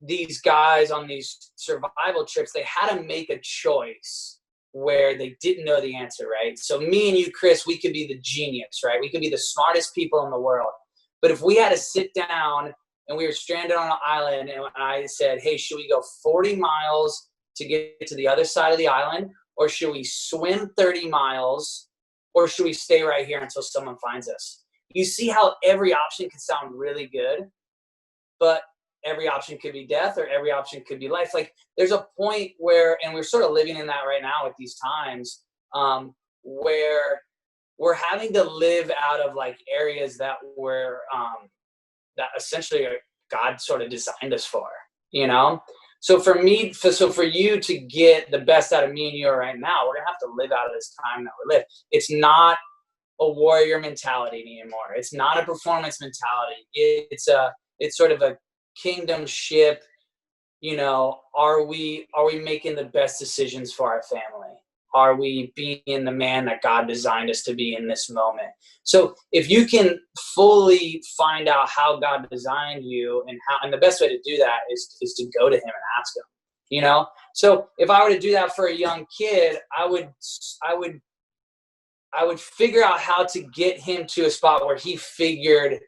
these guys on these survival trips, they had to make a choice where they didn't know the answer, right? So me and you, Chris, we could be the genius, right? We could be the smartest people in the world. But if we had to sit down and we were stranded on an island, and I said, hey, should we go 40 miles to get to the other side of the island? Or should we swim 30 miles? Or should we stay right here until someone finds us? You see how every option can sound really good, but every option could be death, or every option could be life. Like, there's a point where, and we're sort of living in that right now at these times, where we're having to live out of like areas that that essentially God sort of designed us for, So for you to get the best out of me and you right now, we're gonna have to live out of this time that we live. It's not a warrior mentality anymore. It's not a performance mentality. It's sort of a kingdom ship. Are we making the best decisions for our family? Are we being the man that God designed us to be in this moment? So if you can fully find out how God designed you, and the best way to do that is to go to him and ask him, So if I were to do that for a young kid, I would figure out how to get him to a spot where he figured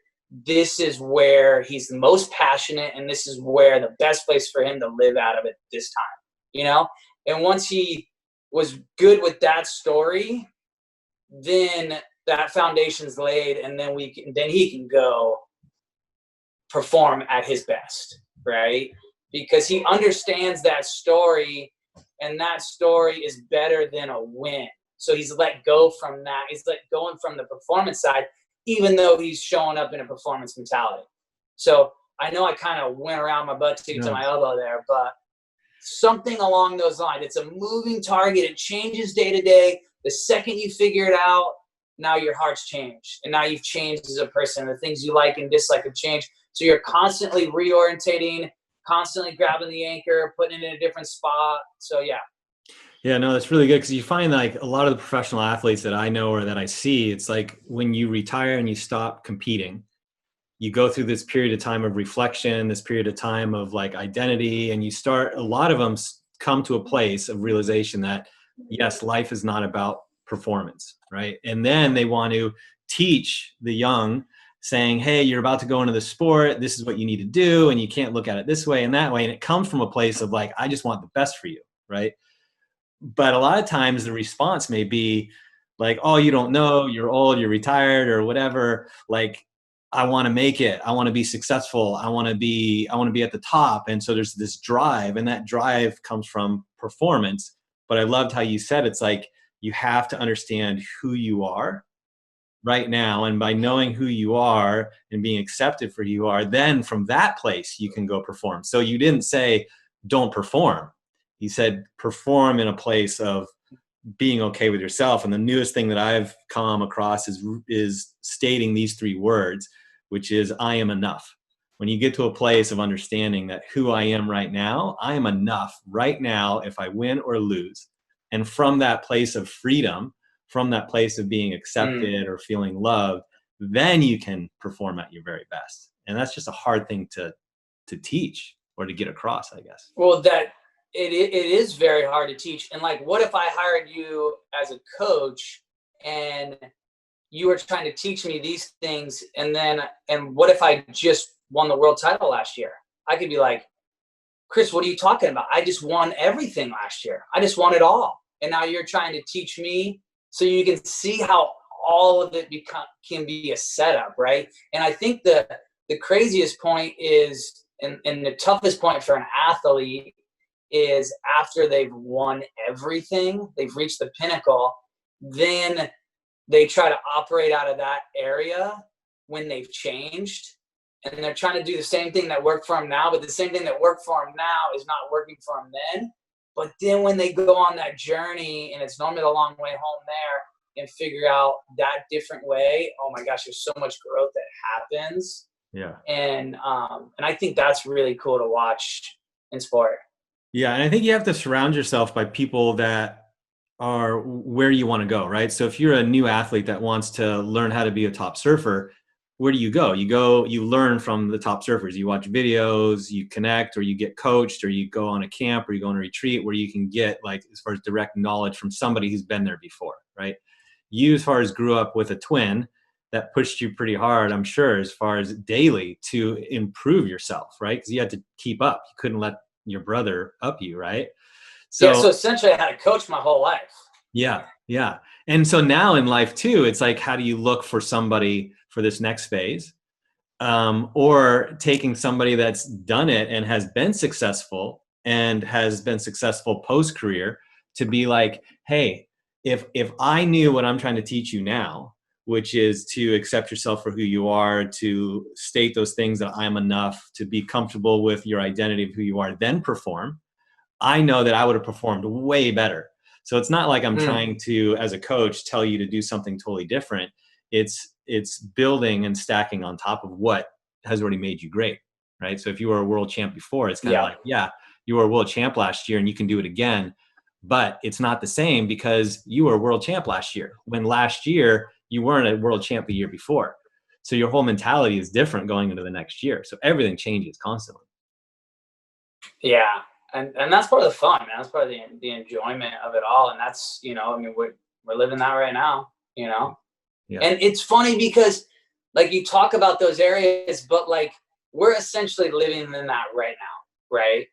this is where he's the most passionate, and this is where the best place for him to live out of it this time, And once he was good with that story, then that foundation's laid, and then he can go perform at his best, right? Because he understands that story, and that story is better than a win. So he's let go from that. He's let going from the performance side, even though he's showing up in a performance mentality. So I know I kind of went around my butt to my elbow there, but something along those lines. It's a moving target. It changes day to day. The second you figure it out, now your heart's changed. And now you've changed as a person. The things you like and dislike have changed. So you're constantly reorientating, constantly grabbing the anchor, putting it in a different spot. So yeah.
Yeah, no, that's really good, because you find like a lot of the professional athletes that I know or that I see, it's like when you retire and you stop competing, you go through this period of time of reflection, this period of time of like identity, and a lot of them come to a place of realization that, yes, life is not about performance, right? And then they want to teach the young, saying, hey, you're about to go into the sport. This is what you need to do. And you can't look at it this way and that way. And it comes from a place of like, I just want the best for you, right? But a lot of times the response may be like, oh, you don't know, you're old, you're retired or whatever. Like, I want to make it. I want to be successful. I want to be at the top. And so there's this drive, and that drive comes from performance. But I loved how you said, it's like, you have to understand who you are right now. And by knowing who you are and being accepted for who you are, then from that place, you can go perform. So you didn't say, don't perform. You said, perform in a place of being okay with yourself. And the newest thing that I've come across is stating these three words, which is, I am enough. When you get to a place of understanding that who I am right now, I am enough right now if I win or lose. And from that place of freedom, from that place of being accepted or feeling loved, then you can perform at your very best. And that's just a hard thing to teach or to get across, I guess.
Well, that it is very hard to teach. And like, what if I hired you as a coach and you were trying to teach me these things, and what if I just won the world title last year? I could be like, Chris, what are you talking about? I just won everything last year. I just won it all. And now you're trying to teach me, so you can see how all of it can be a setup, right? And I think the craziest point is, and the toughest point for an athlete is, after they've won everything, they've reached the pinnacle, then they try to operate out of that area when they've changed. And they're trying to do the same thing that worked for them now, but the same thing that worked for them now is not working for them then. But then when they go on that journey, and it's normally a long way home there, and figure out that different way, oh my gosh, there's so much growth that happens.
Yeah.
And I think that's really cool to watch in sport.
Yeah. And I think you have to surround yourself by people that are where you want to go, right? So if you're a new athlete that wants to learn how to be a top surfer, where do you go? You learn from the top surfers. You watch videos, you connect, or you get coached, or you go on a camp, or you go on a retreat where you can get, like, as far as direct knowledge from somebody who's been there before, right? You, as far as grew up with a twin that pushed you pretty hard, I'm sure, as far as daily to improve yourself, right? Because you had to keep up. You couldn't let your brother up you, right?
So essentially I had a coach my whole life.
Yeah. Yeah. And so now in life too, it's like, how do you look for somebody for this next phase? Or taking somebody that's done it and has been successful post-career to be like, hey, if I knew what I'm trying to teach you now, which is to accept yourself for who you are, to state those things that I'm enough, to be comfortable with your identity of who you are, then perform, I know that I would have performed way better. So it's not like I'm trying to, as a coach, tell you to do something totally different. It's building and stacking on top of what has already made you great, right? So if you were a world champ before, it's kind of like, yeah, you were a world champ last year and you can do it again, but it's not the same because you were a world champ last year, when last year you weren't a world champ the year before. So your whole mentality is different going into the next year. So everything changes constantly.
Yeah. And that's part of the fun, man. That's part of the enjoyment of it all. And that's, I mean, we're living that right now, Yeah. And it's funny because, like, you talk about those areas, but like, we're essentially living in that right now, right?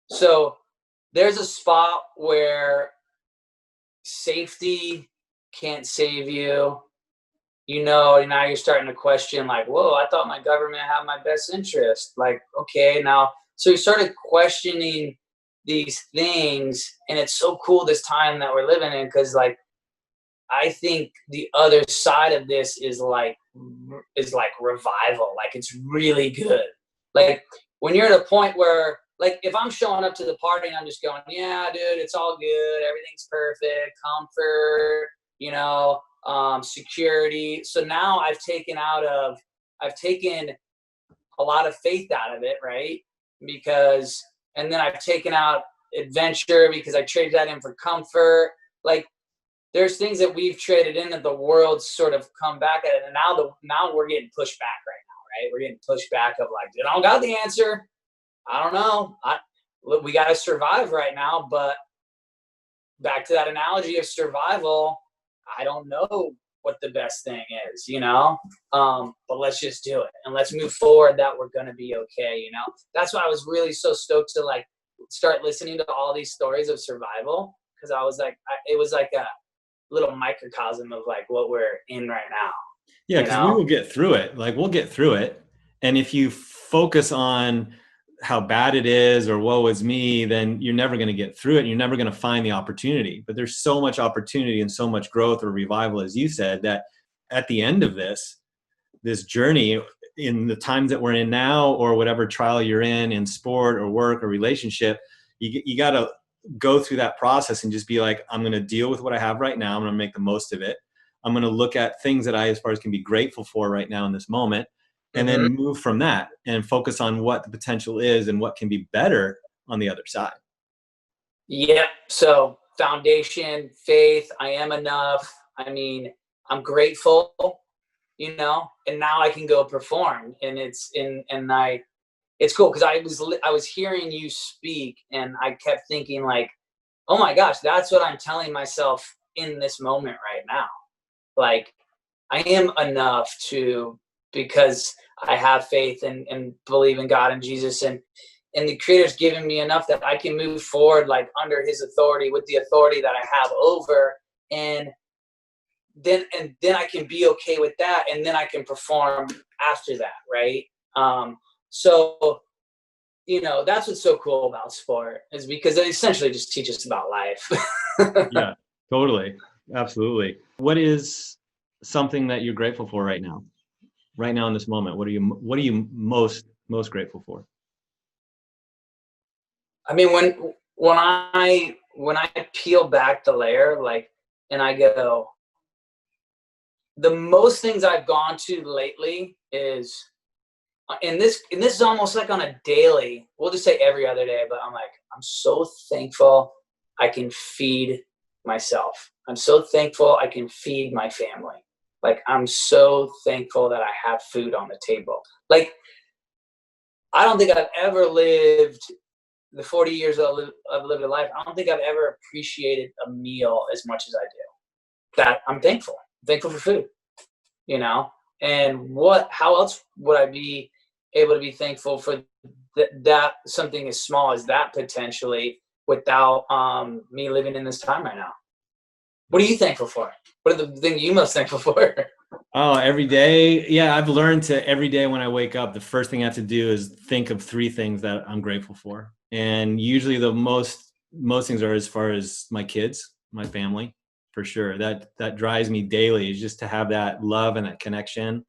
So there's a spot where safety can't save you. Now you're starting to question, like, whoa, I thought my government had my best interest. Like, okay, now, so you started questioning these things, and it's so cool this time that we're living in, because, like, I think the other side of this is like revival. Like, it's really good. Like, when you're at a point where, like, if I'm showing up to the party and I'm just going, yeah, dude, it's all good, everything's perfect, comfort, security. So now I've taken a lot of faith out of it, right? And then I've taken out adventure because I traded that in for comfort. Like, there's things that we've traded in that the world's sort of come back at it. And now we're getting pushed back right now, right? We're getting pushed back of, like, dude, I don't got the answer. I don't know. We got to survive right now. But back to that analogy of survival, I don't know what the best thing is, but let's just do it. And let's move forward that we're going to be okay, That's why I was really so stoked to, like, start listening to all these stories of survival. Because I was like, it was like little microcosm of like what we're in right now.
Yeah, because we will get through it. Like we'll get through it. And if you focus on how bad it is or woe is me, then you're never going to get through it. And you're never going to find the opportunity. But there's so much opportunity and so much growth or revival, as you said, that at the end of this journey, in the times that we're in now, or whatever trial you're in sport or work or relationship, you got to go through that process and just be like, I'm going to deal with what I have right now. I'm going to make the most of it. I'm going to look at things that I, as far as can be grateful for right now in this moment, and then move from that and focus on what the potential is and what can be better on the other side.
Yep. So foundation, faith, I am enough. I mean, I'm grateful, and now I can go perform, and it's cool. Cause I was hearing you speak, and I kept thinking like, oh my gosh, that's what I'm telling myself in this moment right now. Like, I am enough because I have faith and believe in God and Jesus, and the Creator's given me enough that I can move forward like under His authority, with the authority that I have over, and then I can be okay with that, and then I can perform after that, right? So that's what's so cool about sport, is because it essentially just teaches us about life.
Yeah, totally. Absolutely. What is something that you're grateful for right now in this moment? What are you most grateful for?
I mean, when I peel back the layer, like, and I go, the most things I've gone to lately is, and this is almost like on a daily, we'll just say every other day, but I'm like, I'm so thankful I can feed myself. I'm so thankful I can feed my family. Like, I'm so thankful that I have food on the table. Like, I don't think I've ever lived the 40 years I've lived a life. I don't think I've ever appreciated a meal as much as I do. That I'm thankful. I'm thankful for food, and how else would I be able to be thankful for that something as small as that potentially, without me living in this time right now? What are you thankful for? What are the things you most thankful for?
Oh, every day. Yeah, I've learned to, every day when I wake up, the first thing I have to do is think of 3 things that I'm grateful for. And usually the most things are as far as my kids, my family, for sure. That drives me daily, is just to have that love and that connection,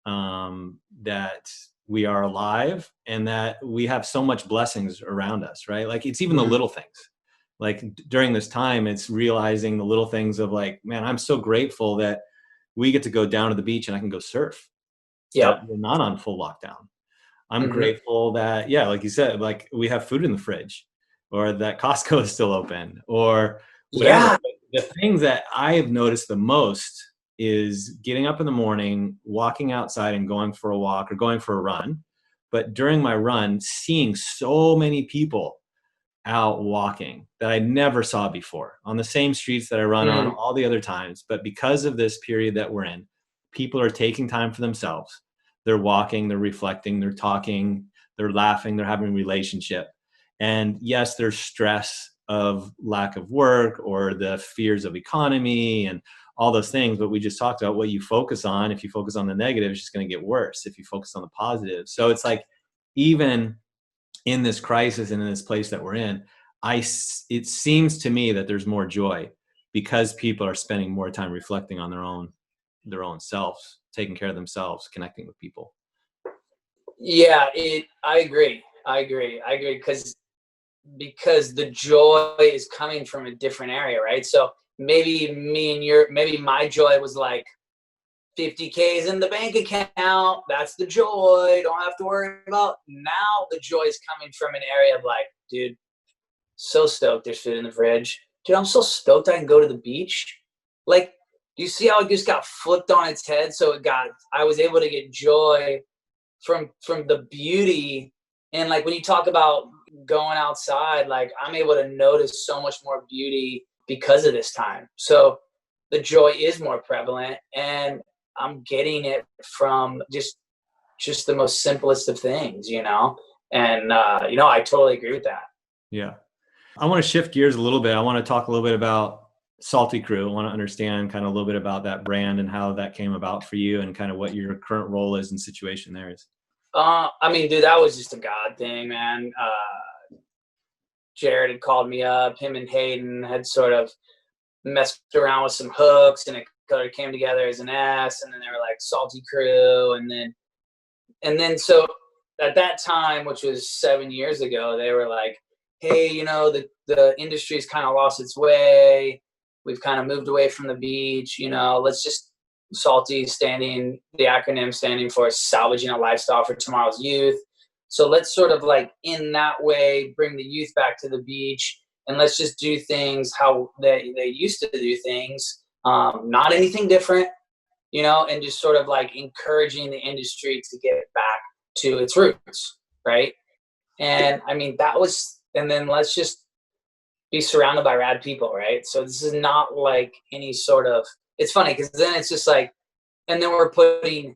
that we are alive and that we have so much blessings around us, right? Like, it's even the little things. Like, during this time, it's realizing the little things of like, man, I'm so grateful that we get to go down to the beach and I can go surf.
Yeah.
That we're not on full lockdown. I'm grateful that, yeah, like you said, like, we have food in the fridge, or that Costco is still open, or whatever.
Yeah.
The things that I have noticed the most is getting up in the morning, walking outside and going for a walk or going for a run. But during my run, seeing so many people out walking that I never saw before on the same streets that I run on all the other times. But because of this period that we're in, people are taking time for themselves. They're walking, they're reflecting, they're talking, they're laughing, they're having a relationship. And yes, there's stress of lack of work or the fears of economy and all those things. But we just talked about what you focus on. If you focus on the negative, it's just going to get worse. If you focus on the positive. So it's like, even in this crisis and in this place that we're in, it seems to me that there's more joy because people are spending more time reflecting on their own selves, taking care of themselves, connecting with people.
Yeah, I agree because the joy is coming from a different area, right? So maybe maybe my joy was like 50K's in the bank account. That's the joy. Don't have to worry about. Now the joy is coming from an area of like, dude, so stoked there's food in the fridge. Dude, I'm so stoked I can go to the beach. Like, do you see how it just got flipped on its head? So I was able to get joy from the beauty. And like, when you talk about going outside, like, I'm able to notice so much more beauty because of this time. So the joy is more prevalent, and I'm getting it from just the most simplest of things, and I totally agree with that.
Yeah. I want to shift gears a little bit. I want to talk a little bit about Salty Crew. I want to understand kind of a little bit about that brand and how that came about for you, and kind of what your current role is and situation there is.
I mean, dude, that was just a God thing, man. Jared had called me up. Him and Hayden had sort of messed around with some hooks, and it kind of came together as an S. And then they were like Salty Crew, and then so at that time, which was 7 years ago, they were like, "Hey, you know, the industry's kind of lost its way. We've kind of moved away from the beach. You know, let's just." Salty the acronym standing for salvaging a lifestyle for tomorrow's youth. So let's sort of like in that way bring the youth back to the beach, and let's just do things how they used to do things, not anything different, you know, and just sort of like encouraging the industry to get back to its roots, right? And I mean and then let's just be surrounded by rad people, right? So this is not like any sort of, it's funny because then it's just like, and then we're putting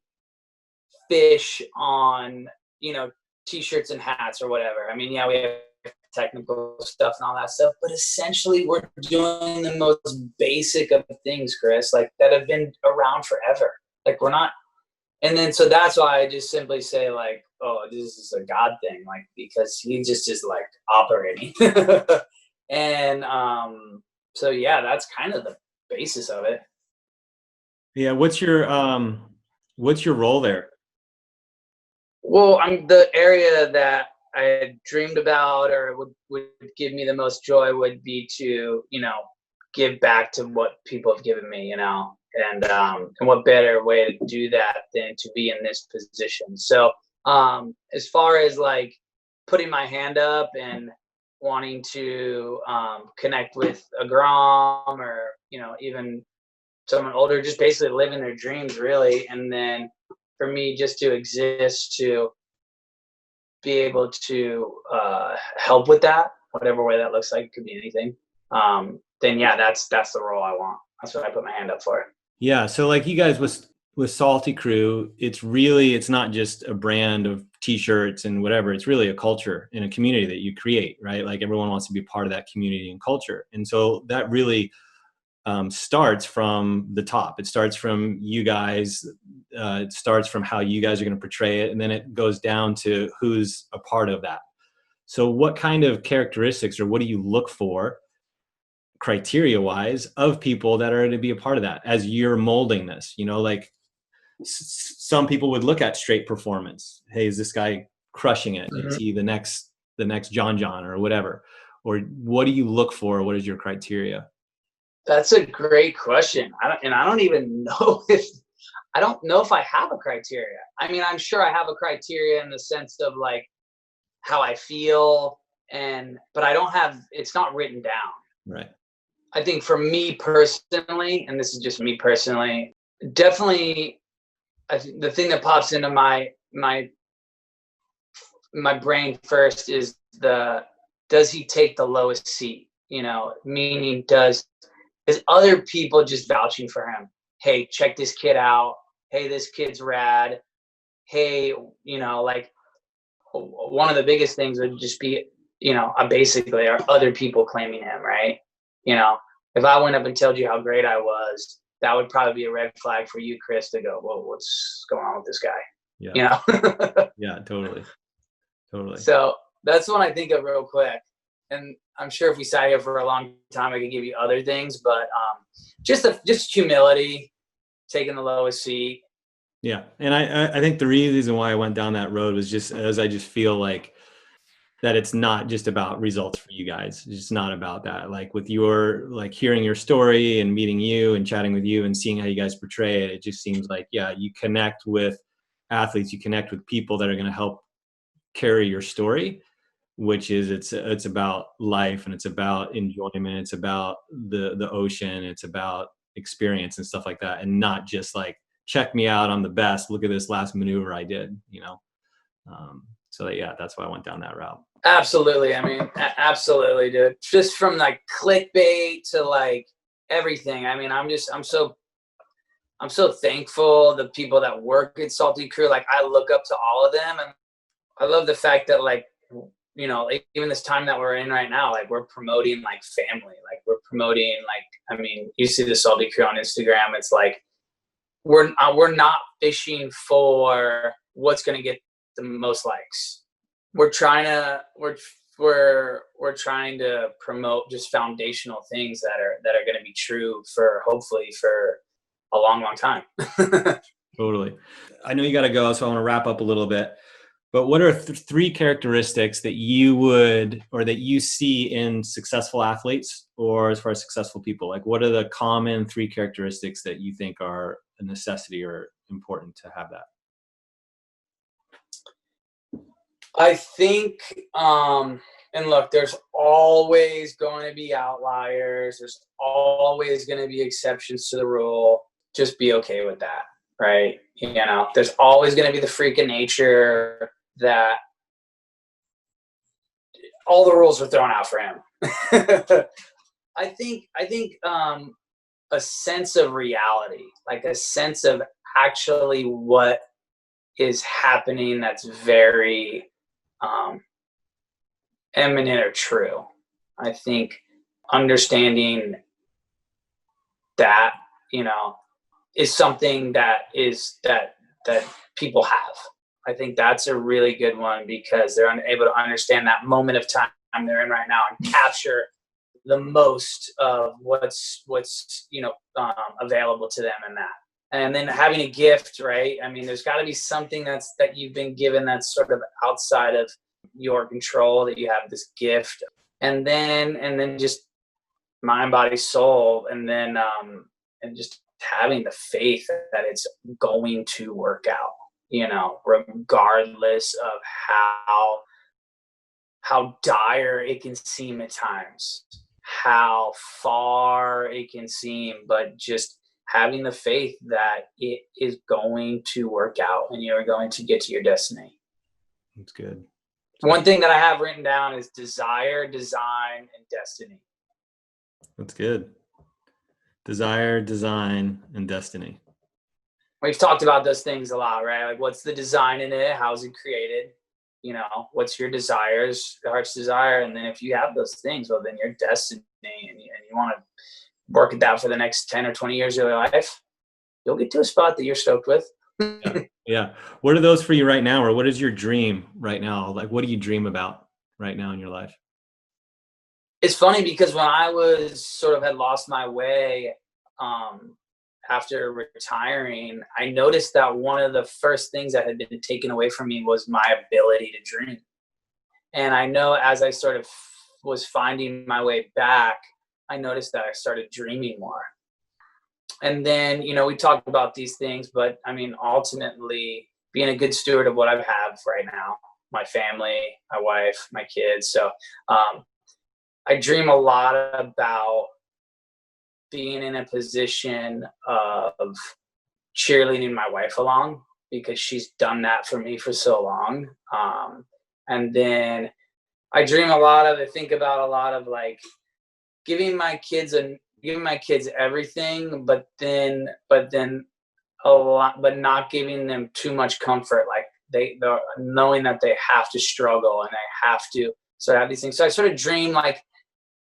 fish on, you know, t-shirts and hats or whatever. I mean, yeah, we have technical stuff and all that stuff, but essentially we're doing the most basic of things, Chris, like that have been around forever. Like we're not, and then so that's why I just simply say like, oh, this is a God thing, like because he just is like operating. And so yeah, that's kind of the basis of it.
Yeah, what's your role there?
Well, I'm the area that I had dreamed about, or would give me the most joy would be to, you know, give back to what people have given me, you know, and what better way to do that than to be in this position. So as far as like putting my hand up and wanting to connect with a Grom, or, you know, even someone older, just basically living their dreams really. And then for me just to exist, to be able to help with that, whatever way that looks like, it could be anything. Then yeah, that's the role I want. That's what I put my hand up for.
Yeah. So like you guys with Salty Crew, it's not just a brand of t-shirts and whatever. It's really a culture and a community that you create, right? Like everyone wants to be part of that community and culture. And so that really starts from the top. It starts from you guys. It starts from how you guys are going to portray it. And then it goes down to who's a part of that. So what kind of characteristics or what do you look for criteria wise of people that are going to be a part of that as you're molding this? You know, like some people would look at straight performance. Hey, is this guy crushing it?
Mm-hmm.
Is he the next John or whatever? Or what do you look for? What is your criteria?
That's a great question. I don't even know if I have a criteria. I mean, I'm sure I have a criteria in the sense of like how I feel, but I don't have, it's not written down.
Right.
I think for me personally, and this is just me personally, definitely I think the thing that pops into my brain first is does he take the lowest seat? You know, meaning is other people just vouching for him? Hey, check this kid out. Hey, this kid's rad. Hey, you know, like one of the biggest things would just be, you know, basically are other people claiming him, right? You know, if I went up and told you how great I was, that would probably be a red flag for you, Chris, to go, whoa, what's going on with this guy?
Yeah.
You know?
Yeah, totally.
So that's one I think of real quick. And I'm sure if we sat here for a long time, I could give you other things, but just humility, taking the lowest seat.
Yeah. And I think the reason why I went down that road was just as I just feel like that it's not just about results for you guys. It's just not about that. Like with your, like hearing your story and meeting you and chatting with you and seeing how you guys portray it, it just seems like, yeah, you connect with athletes, you connect with people that are going to help carry your story, which is it's about life and it's about enjoyment. It's about the ocean. It's about experience and stuff like that. And not just like, check me out, I'm the best. Look at this last maneuver I did, you know? So yeah, that's why I went down that route.
Absolutely. I mean, absolutely, dude. Just from like clickbait to like everything. I mean, I'm so thankful the people that work at Salty Crew. Like I look up to all of them, and I love the fact that like, you you know, like even this time that we're in right now, like we're promoting like family, like we're promoting like, I mean, you see the Salty Crew on Instagram. It's like we're not fishing for what's going to get the most likes. We're trying to we're trying to promote just foundational things that are going to be true for hopefully for a long time.
Totally. I know you got to go, so I want to wrap up a little bit. But what are three characteristics that you would, or that you see in successful athletes, or as far as successful people? Like, what are the common three characteristics that you think are a necessity or important to have that?
I think, and look, there's always going to be outliers. There's always going to be exceptions to the rule. Just be okay with that, right? You know, there's always going to be the freak of nature that all the rules are thrown out for him. I think a sense of reality, like a sense of actually what is happening that's very eminent or true. I think understanding that, you know, is something that people have. I think that's a really good one because they're able to understand that moment of time they're in right now and capture the most of what's you know available to them in that. And then having a gift, right? I mean, there's got to be something that you've been given that's sort of outside of your control, that you have this gift, and then just mind, body, soul, and then and just having the faith that it's going to work out, you know, regardless of how dire it can seem at times, how far it can seem, but just having the faith that it is going to work out and you're going to get to your destiny.
That's good.
One thing that I have written down is desire, design, and destiny.
That's good. Desire, design, and destiny.
We've talked about those things a lot, right? Like, what's the design in it? How's it created? You know, what's your desires, your heart's desire? And then if you have those things, well, then your destiny, and you want to work at that for the next 10 or 20 years of your life, you'll get to a spot that you're stoked with.
Yeah. What are those for you right now? Or what is your dream right now? Like, what do you dream about right now in your life?
It's funny because when I was sort of had lost my way after retiring, I noticed that one of the first things that had been taken away from me was my ability to dream. And I know as I sort of was finding my way back, I noticed that I started dreaming more. And then, you know, we talked about these things, but I mean, ultimately being a good steward of what I have right now, my family, my wife, my kids. So I dream a lot about being in a position of cheerleading my wife along because she's done that for me for so long. And then I think about a lot of like giving my kids everything, but not giving them too much comfort. Like they're knowing that they have to struggle and they have to sort of have these things. So I sort of dream like,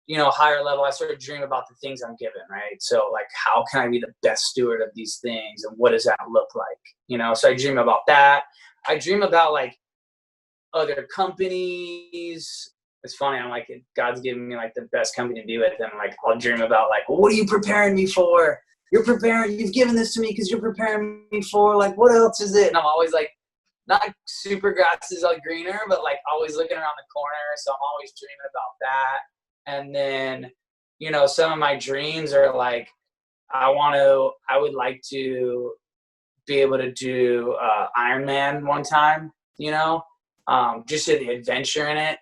you know, higher level, I sort of dream about the things I'm given, right? So like, how can I be the best steward of these things? And what does that look like? You know, so I dream about that. I dream about like other companies. It's funny. I'm like, God's giving me like the best company to be with. And like, I'll dream about like, well, what are you preparing me for? You've given this to me because you're preparing me for like, what else is it? And I'm always like, not super grass is like greener, but like always looking around the corner. So I'm always dreaming about that. And then, you know, some of my dreams are like, I would like to be able to do Ironman one time, you know, just the adventure in it.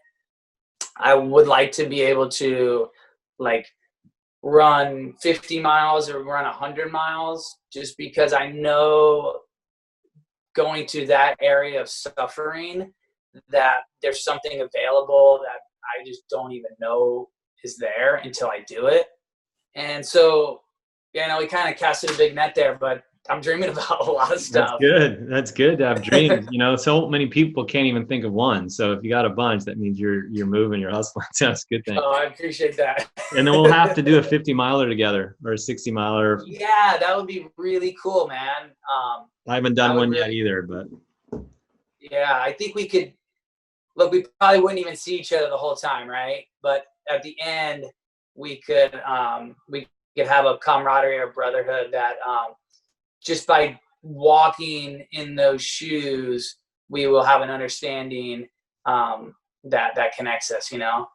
I would like to be able to like run 50 miles or run 100 miles just because I know going to that area of suffering that there's something available that I just don't even know is there until I do it. And so, you know, we kind of casted a big net there, but I'm dreaming about a lot of
That's
stuff.
good. That's good to have dreams. You know, so many people can't even think of one. So if you got a bunch, that means you're moving, you're hustling. So that's a good thing.
Oh, I appreciate that.
And then we'll have to do a 50 miler together or a 60 miler.
Yeah, that would be really cool, man.
I haven't
I
done
would
one yet
really,
either, but
yeah, I think we could look. We probably wouldn't even see each other the whole time, right? But at the end, we could have a camaraderie or brotherhood that just by walking in those shoes, we will have an understanding that connects us. You know.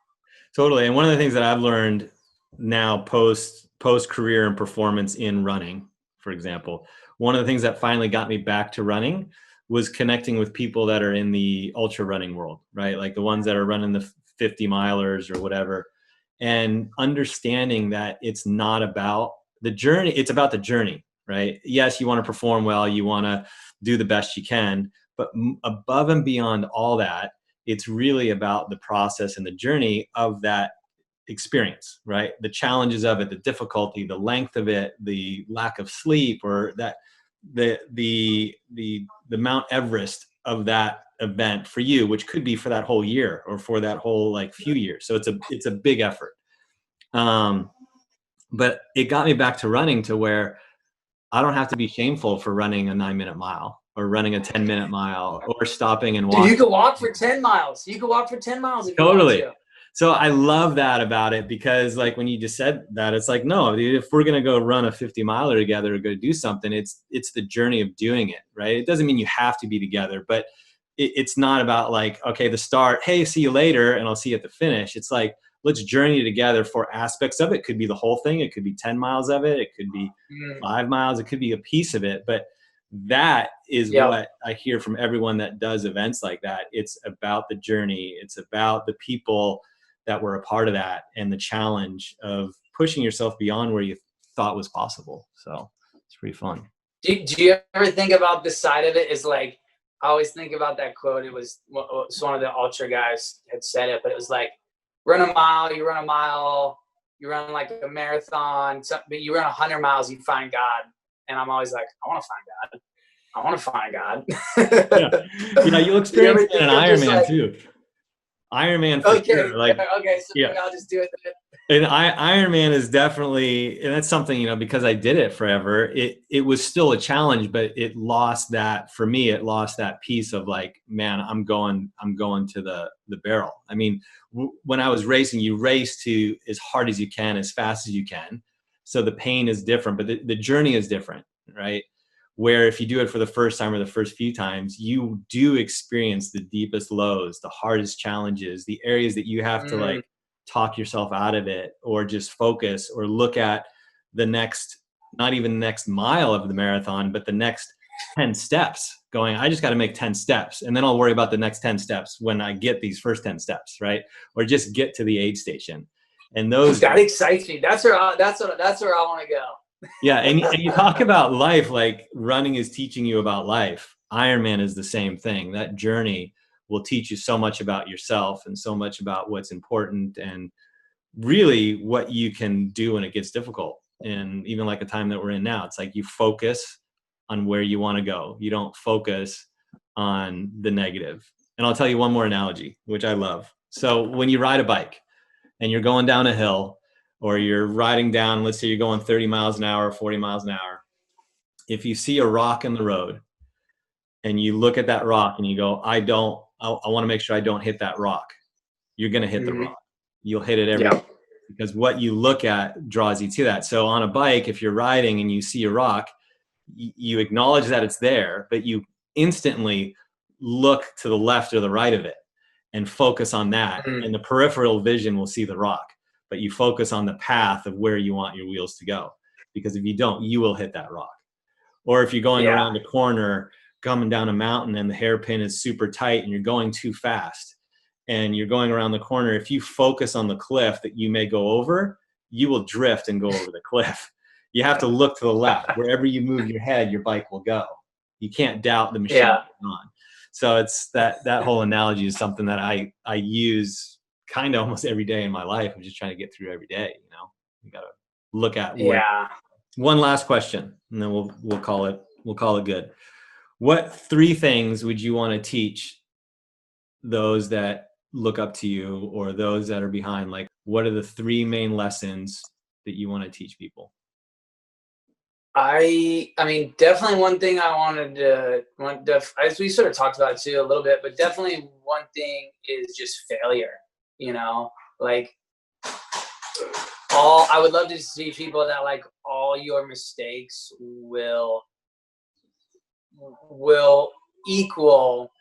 totally. And one of the things that I've learned now post career and performance in running, for example, one of the things that finally got me back to running was connecting with people that are in the ultra running world, right? Like the ones that are running the 50 milers or whatever, and understanding that it's not about the journey, it's about the journey, right? Yes, you want to perform well, you want to do the best you can, but above and beyond all that, it's really about the process and the journey of that experience, right? The challenges of it, the difficulty, the length of it, the lack of sleep, or that the Mount Everest of that event for you, which could be for that whole year or for that whole like few years. So it's a big effort. But it got me back to running to where I don't have to be shameful for running a 9-minute mile or running a 10-minute mile or stopping and
Dude,
walking.
you could walk for 10 miles. You could walk for 10 miles if you want
Totally.
to.
So I love that about it because like when you just said that, it's like, no, dude, if we're going to go run a 50 miler together or go do something, it's the journey of doing it. Right. It doesn't mean you have to be together, but it's not about like, okay, the start, hey, see you later. And I'll see you at the finish. It's like, let's journey together for aspects of it. It could be the whole thing. It could be 10 miles of it. It could be 5 miles. It could be a piece of it, but that is
Yep.
what I hear from everyone that does events like that. It's about the journey. It's about the people that were a part of that and the challenge of pushing yourself beyond where you thought was possible. So it's pretty fun.
Do you ever think about this side of it? Is like, I always think about that quote. It was one of the ultra guys had said it, but it was like, run a mile, you run a mile, you run like a marathon, but you run 100 miles, you find God. And I'm always like, I want to find God. I want to find God.
Yeah. You know, you'll experience it in an Ironman
like,
too. Ironman for sure. Like,
okay, so
yeah.
I'll just do it then.
And Ironman is definitely, and that's something, you know, because I did it forever, it was still a challenge, but it lost that, for me, it lost that piece of like, man, I'm going to the barrel. I mean, when I was racing, you race to as hard as you can, as fast as you can. So the pain is different, but the journey is different, right? Where if you do it for the first time or the first few times, you do experience the deepest lows, the hardest challenges, the areas that you have to like talk yourself out of it or just focus or look at the next, not even the next mile of the marathon, but the next 10 steps going, I just got to make 10 steps. And then I'll worry about the next 10 steps when I get these first 10 steps, right? Or just get to the aid station. And those
that excites me. That's where I want to go.
Yeah, and you talk about life, like running is teaching you about life. Ironman is the same thing. That journey will teach you so much about yourself and so much about what's important and really what you can do when it gets difficult. And even like a time that we're in now, it's like you focus on where you want to go. You don't focus on the negative. And I'll tell you one more analogy, which I love. So when you ride a bike and you're going down a hill, or you're riding down, let's say you're going 30 miles an hour, 40 miles an hour. If you see a rock in the road and you look at that rock and you go, I want to make sure I don't hit that rock. You're going to hit the rock. You'll hit it every day because what you look at draws you to that. So on a bike, if you're riding and you see a rock, you acknowledge that it's there, but you instantly look to the left or the right of it and focus on that. And the peripheral vision will see the rock. But you focus on the path of where you want your wheels to go. Because if you don't, you will hit that rock. Or if you're going around a corner, coming down a mountain and the hairpin is super tight and you're going too fast and you're going around the corner, if you focus on the cliff that you may go over, you will drift and go over the cliff. You have to look to the left. Wherever you move your head, your bike will go. You can't doubt the machine on. So it's that whole analogy is something that I use kind of almost every day in my life. I'm just trying to get through every day, you know. You got to look at where One last question, and then we'll call it good. What three things would you want to teach those that look up to you or those that are behind? Like, what are the three main lessons that you want to teach people?
I mean, definitely one thing I wanted to as we sort of talked about it too a little bit, but definitely one thing is just failure. You know, like I would love to see people that like all your mistakes will equal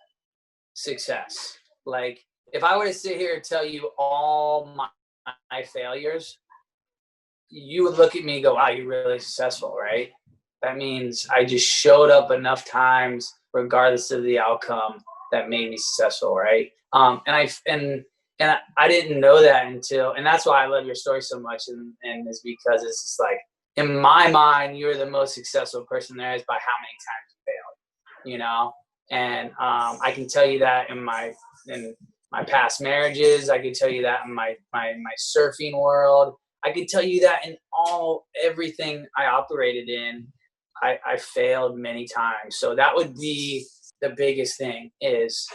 success. Like if I were to sit here and tell you all my failures, you would look at me and go, wow, you're really successful, right? That means I just showed up enough times, regardless of the outcome, that made me successful, right? And I didn't know that until, and that's why I love your story so much, and is because it's just like, in my mind, you're the most successful person there is by how many times you failed, you know? And I can tell you that in my past marriages, I can tell you that in my surfing world, I could tell you that in everything I operated in, I failed many times. So that would be the biggest thing is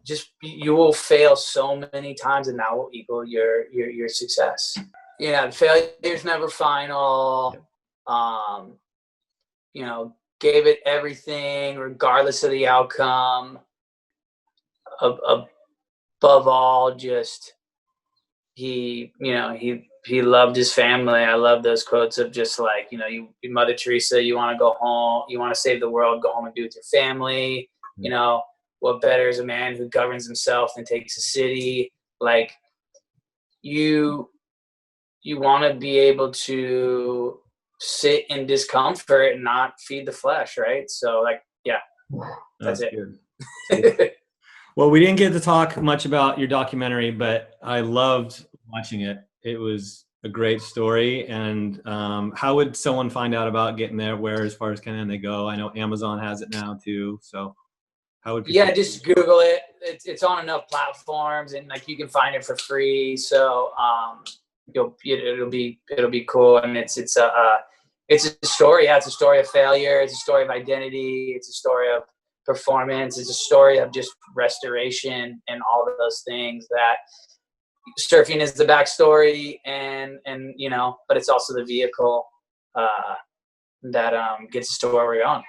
just you will fail so many times, and that will equal your success. Yeah, failure's never final. You know, gave it everything regardless of the outcome. Above all, just he loved his family. I love those quotes of just like, you Mother Teresa, you want to go home, you want to save the world, go home and do it with your family. You know, what better is a man who governs himself than takes a city? Like you want to be able to sit in discomfort and not feed the flesh, right? So like, yeah, that's it.
Good. Well, we didn't get to talk much about your documentary, but I loved watching it. It was a great story. And how would someone find out about getting there? Where, as far as can they go? I know Amazon has it now too. So how would people?
Yeah, just Google it. It's on enough platforms, and like you can find it for free. So it'll be cool, and it's a story. Yeah, it's a story of failure. It's a story of identity. It's a story of performance. It's a story of just restoration and all of those things. That surfing is the backstory, and but it's also the vehicle that gets us to where we're going.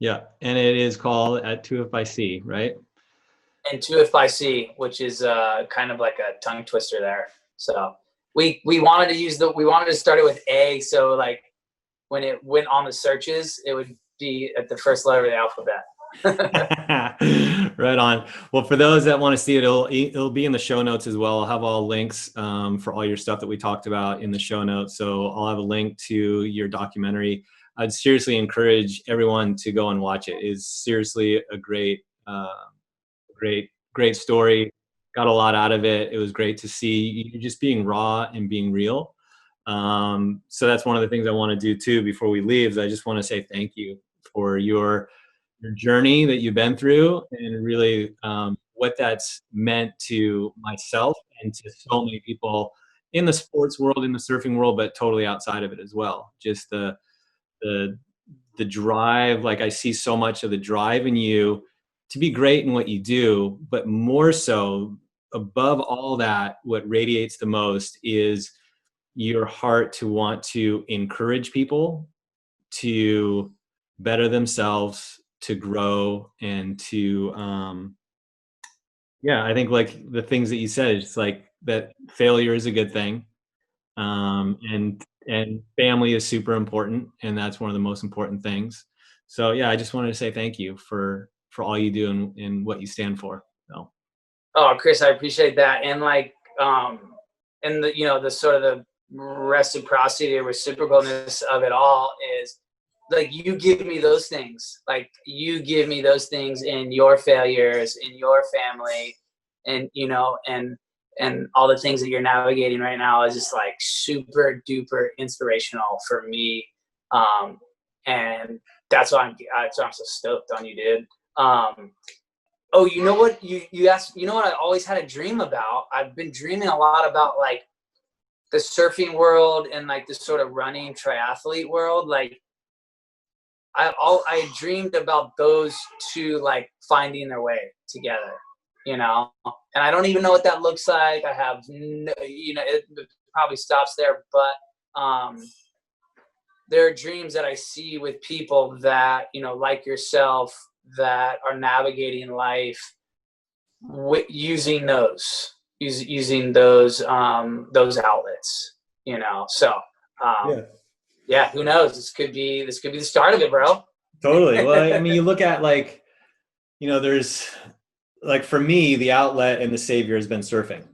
Yeah, and it is called At 2 If by Sea, right?
And 2 If by Sea, which is kind of like a tongue twister there. So we wanted to start it with A, so like when it went on the searches, it would be at the first letter of the alphabet.
Right on. Well, for those that want to see it, it'll be in the show notes as well. I'll have all links for all your stuff that we talked about in the show notes. So I'll have a link to your documentary. I'd seriously encourage everyone to go and watch it. It's seriously a great story. Got a lot out of it. It was great to see you just being raw and being real. So that's one of the things I want to do too before we leave. Is I just want to say thank you for your journey that you've been through, and really what that's meant to myself and to so many people in the sports world, in the surfing world, but totally outside of it as well. Just the drive. Like I see so much of the drive in you to be great in what you do, but more so above all that, what radiates the most is your heart to want to encourage people to better themselves, to grow, and to I think like the things that you said, it's like that failure is a good thing, and family is super important, and that's one of the most important things. So yeah, I just wanted to say thank you for all you do and what you stand for. So.
Oh, Chris, I appreciate that. And like, and the sort of the reciprocity or reciprocalness of it all is like, you give me those things. Like you give me those things in your failures, in your family, and, and all the things that you're navigating right now is just like super duper inspirational for me. And that's why I'm so stoked on you, dude. Oh, you know what? You asked, you know what I always had a dream about? I've been dreaming a lot about like the surfing world and like the sort of running triathlete world, like I dreamed about those two like finding their way together, you know, and I don't even know what that looks like. I have no, you know, it probably stops there, but there are dreams that I see with people that, you know, like yourself, that are navigating life using those outlets, you know. So yeah, who knows? This could be the start of it, bro.
Totally. Well, I mean, you look at like, you know, there's like for me, the outlet and the savior has been surfing,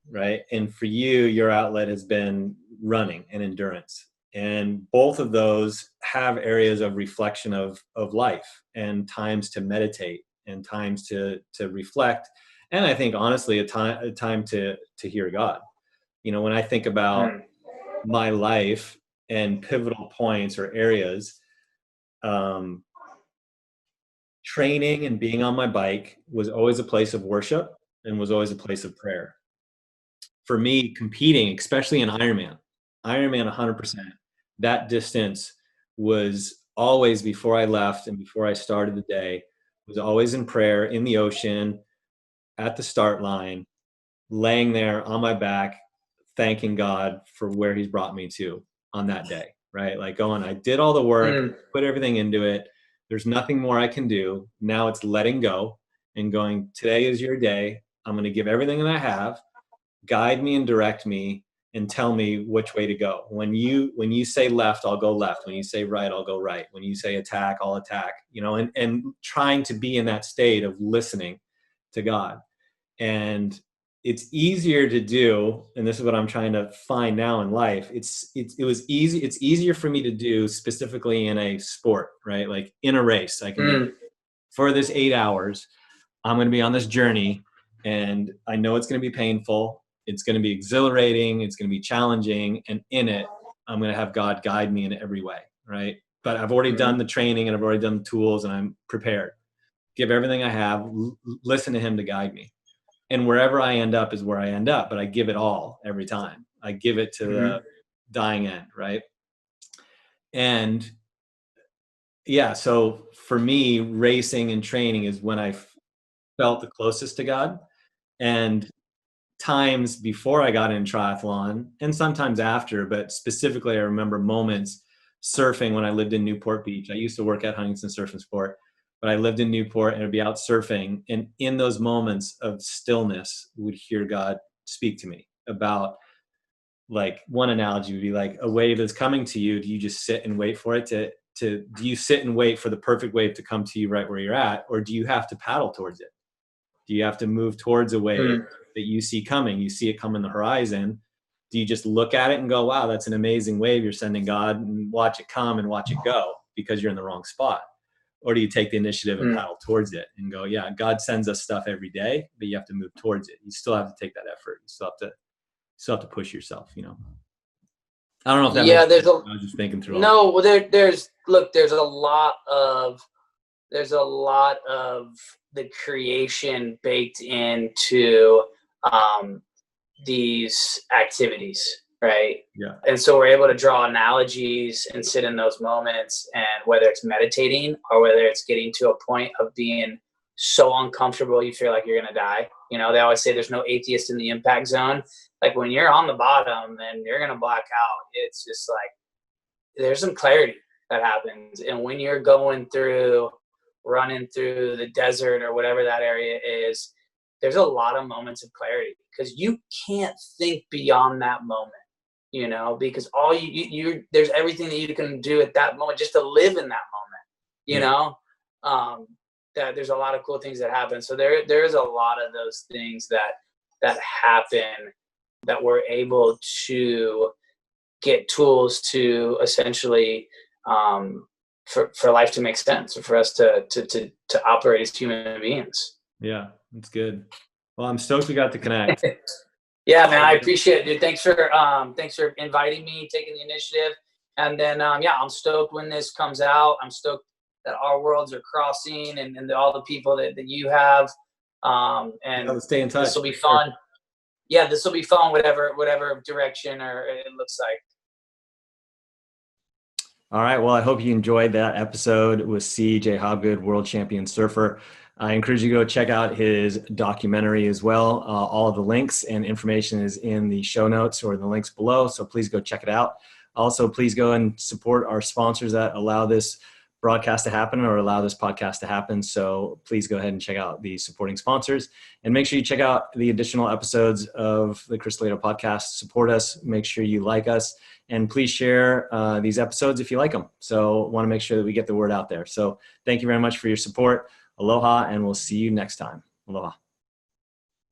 right? And for you, your outlet has been running and endurance. And both of those have areas of reflection of life and times to meditate and times to reflect. And I think honestly, a time to hear God. You know, when I think about my life and pivotal points or areas, training and being on my bike was always a place of worship and was always a place of prayer. For me, competing, especially in Ironman 100%, that distance was always before I left and before I started the day, was always in prayer, in the ocean, at the start line, laying there on my back, thanking God for where he's brought me to on that day, right? Like going, I did all the work, put everything into it. There's nothing more I can do. Now it's letting go and going, today is your day. I'm going to give everything that I have, guide me and direct me and tell me which way to go. When you say left, I'll go left. When you say right, I'll go right. When you say attack, I'll attack, you know, and trying to be in that state of listening to God. And it's easier to do, and this is what I'm trying to find now in life. It's easier for me to do specifically in a sport, right? Like in a race, I can be, for this 8 hours, I'm going to be on this journey and I know it's going to be painful. It's going to be exhilarating. It's going to be challenging. And in it, I'm going to have God guide me in every way, right? But I've already done the training and I've already done the tools and I'm prepared. Give everything I have, listen to him to guide me. And wherever I end up is where I end up, but I give it all every time. I give it to the dying end, right? And yeah, so for me, racing and training is when I felt the closest to God. And times before I got in triathlon and sometimes after, but specifically I remember moments surfing when I lived in Newport Beach. I used to work at Huntington Surf and Sport, but I lived in Newport and I'd be out surfing. And in those moments of stillness, would hear God speak to me about, like, one analogy would be like a wave is coming to you. Do you just sit and wait for it do you sit and wait for the perfect wave to come to you right where you're at? Or do you have to paddle towards it? Do you have to move towards a wave that you see coming? You see it come in the horizon. Do you just look at it and go, wow, that's an amazing wave you're sending, God, and watch it come and watch it go because you're in the wrong spot? Or do you take the initiative and paddle towards it and go, yeah, God sends us stuff every day, but you have to move towards it. You still have to take that effort. You still have to push yourself, you know? I don't know if that makes sense. I was just thinking through all
well, there's a lot of the creation baked into these activities, right?
Yeah.
And so we're able to draw analogies and sit in those moments, and whether it's meditating or whether it's getting to a point of being so uncomfortable you feel like you're gonna die. You know, they always say there's no atheist in the impact zone. Like when you're on the bottom and you're gonna black out, it's just like there's some clarity that happens. And when you're running through the desert or whatever that area is, there's a lot of moments of clarity because you can't think beyond that moment, you know, because all there's everything that you can do at that moment just to live in that moment, you know. That there's a lot of cool things that happen. So there's a lot of those things that happen that we're able to get tools to essentially for life to make sense, or for us to operate as human beings.
Yeah, that's good. Well, I'm stoked we got to connect.
Yeah, man, I appreciate it, dude. Thanks for inviting me, taking the initiative. And then, I'm stoked when this comes out. I'm stoked that our worlds are crossing and all the people that you have. And
let's stay in touch.
This will be fun. yeah, this will be fun, whatever direction or it looks like.
All right. Well, I hope you enjoyed that episode with CJ Hobgood, world champion surfer. I encourage you to go check out his documentary as well. All of the links and information is in the show notes or the links below. So please go check it out. Also, please go and support our sponsors that allow this broadcast to happen or allow this podcast to happen. So please go ahead and check out the supporting sponsors and make sure you check out the additional episodes of the Chris Lieto podcast. Support us. Make sure you like us. And please share these episodes if you like them. So want to make sure that we get the word out there. So thank you very much for your support. Aloha, and we'll see you next time. Aloha.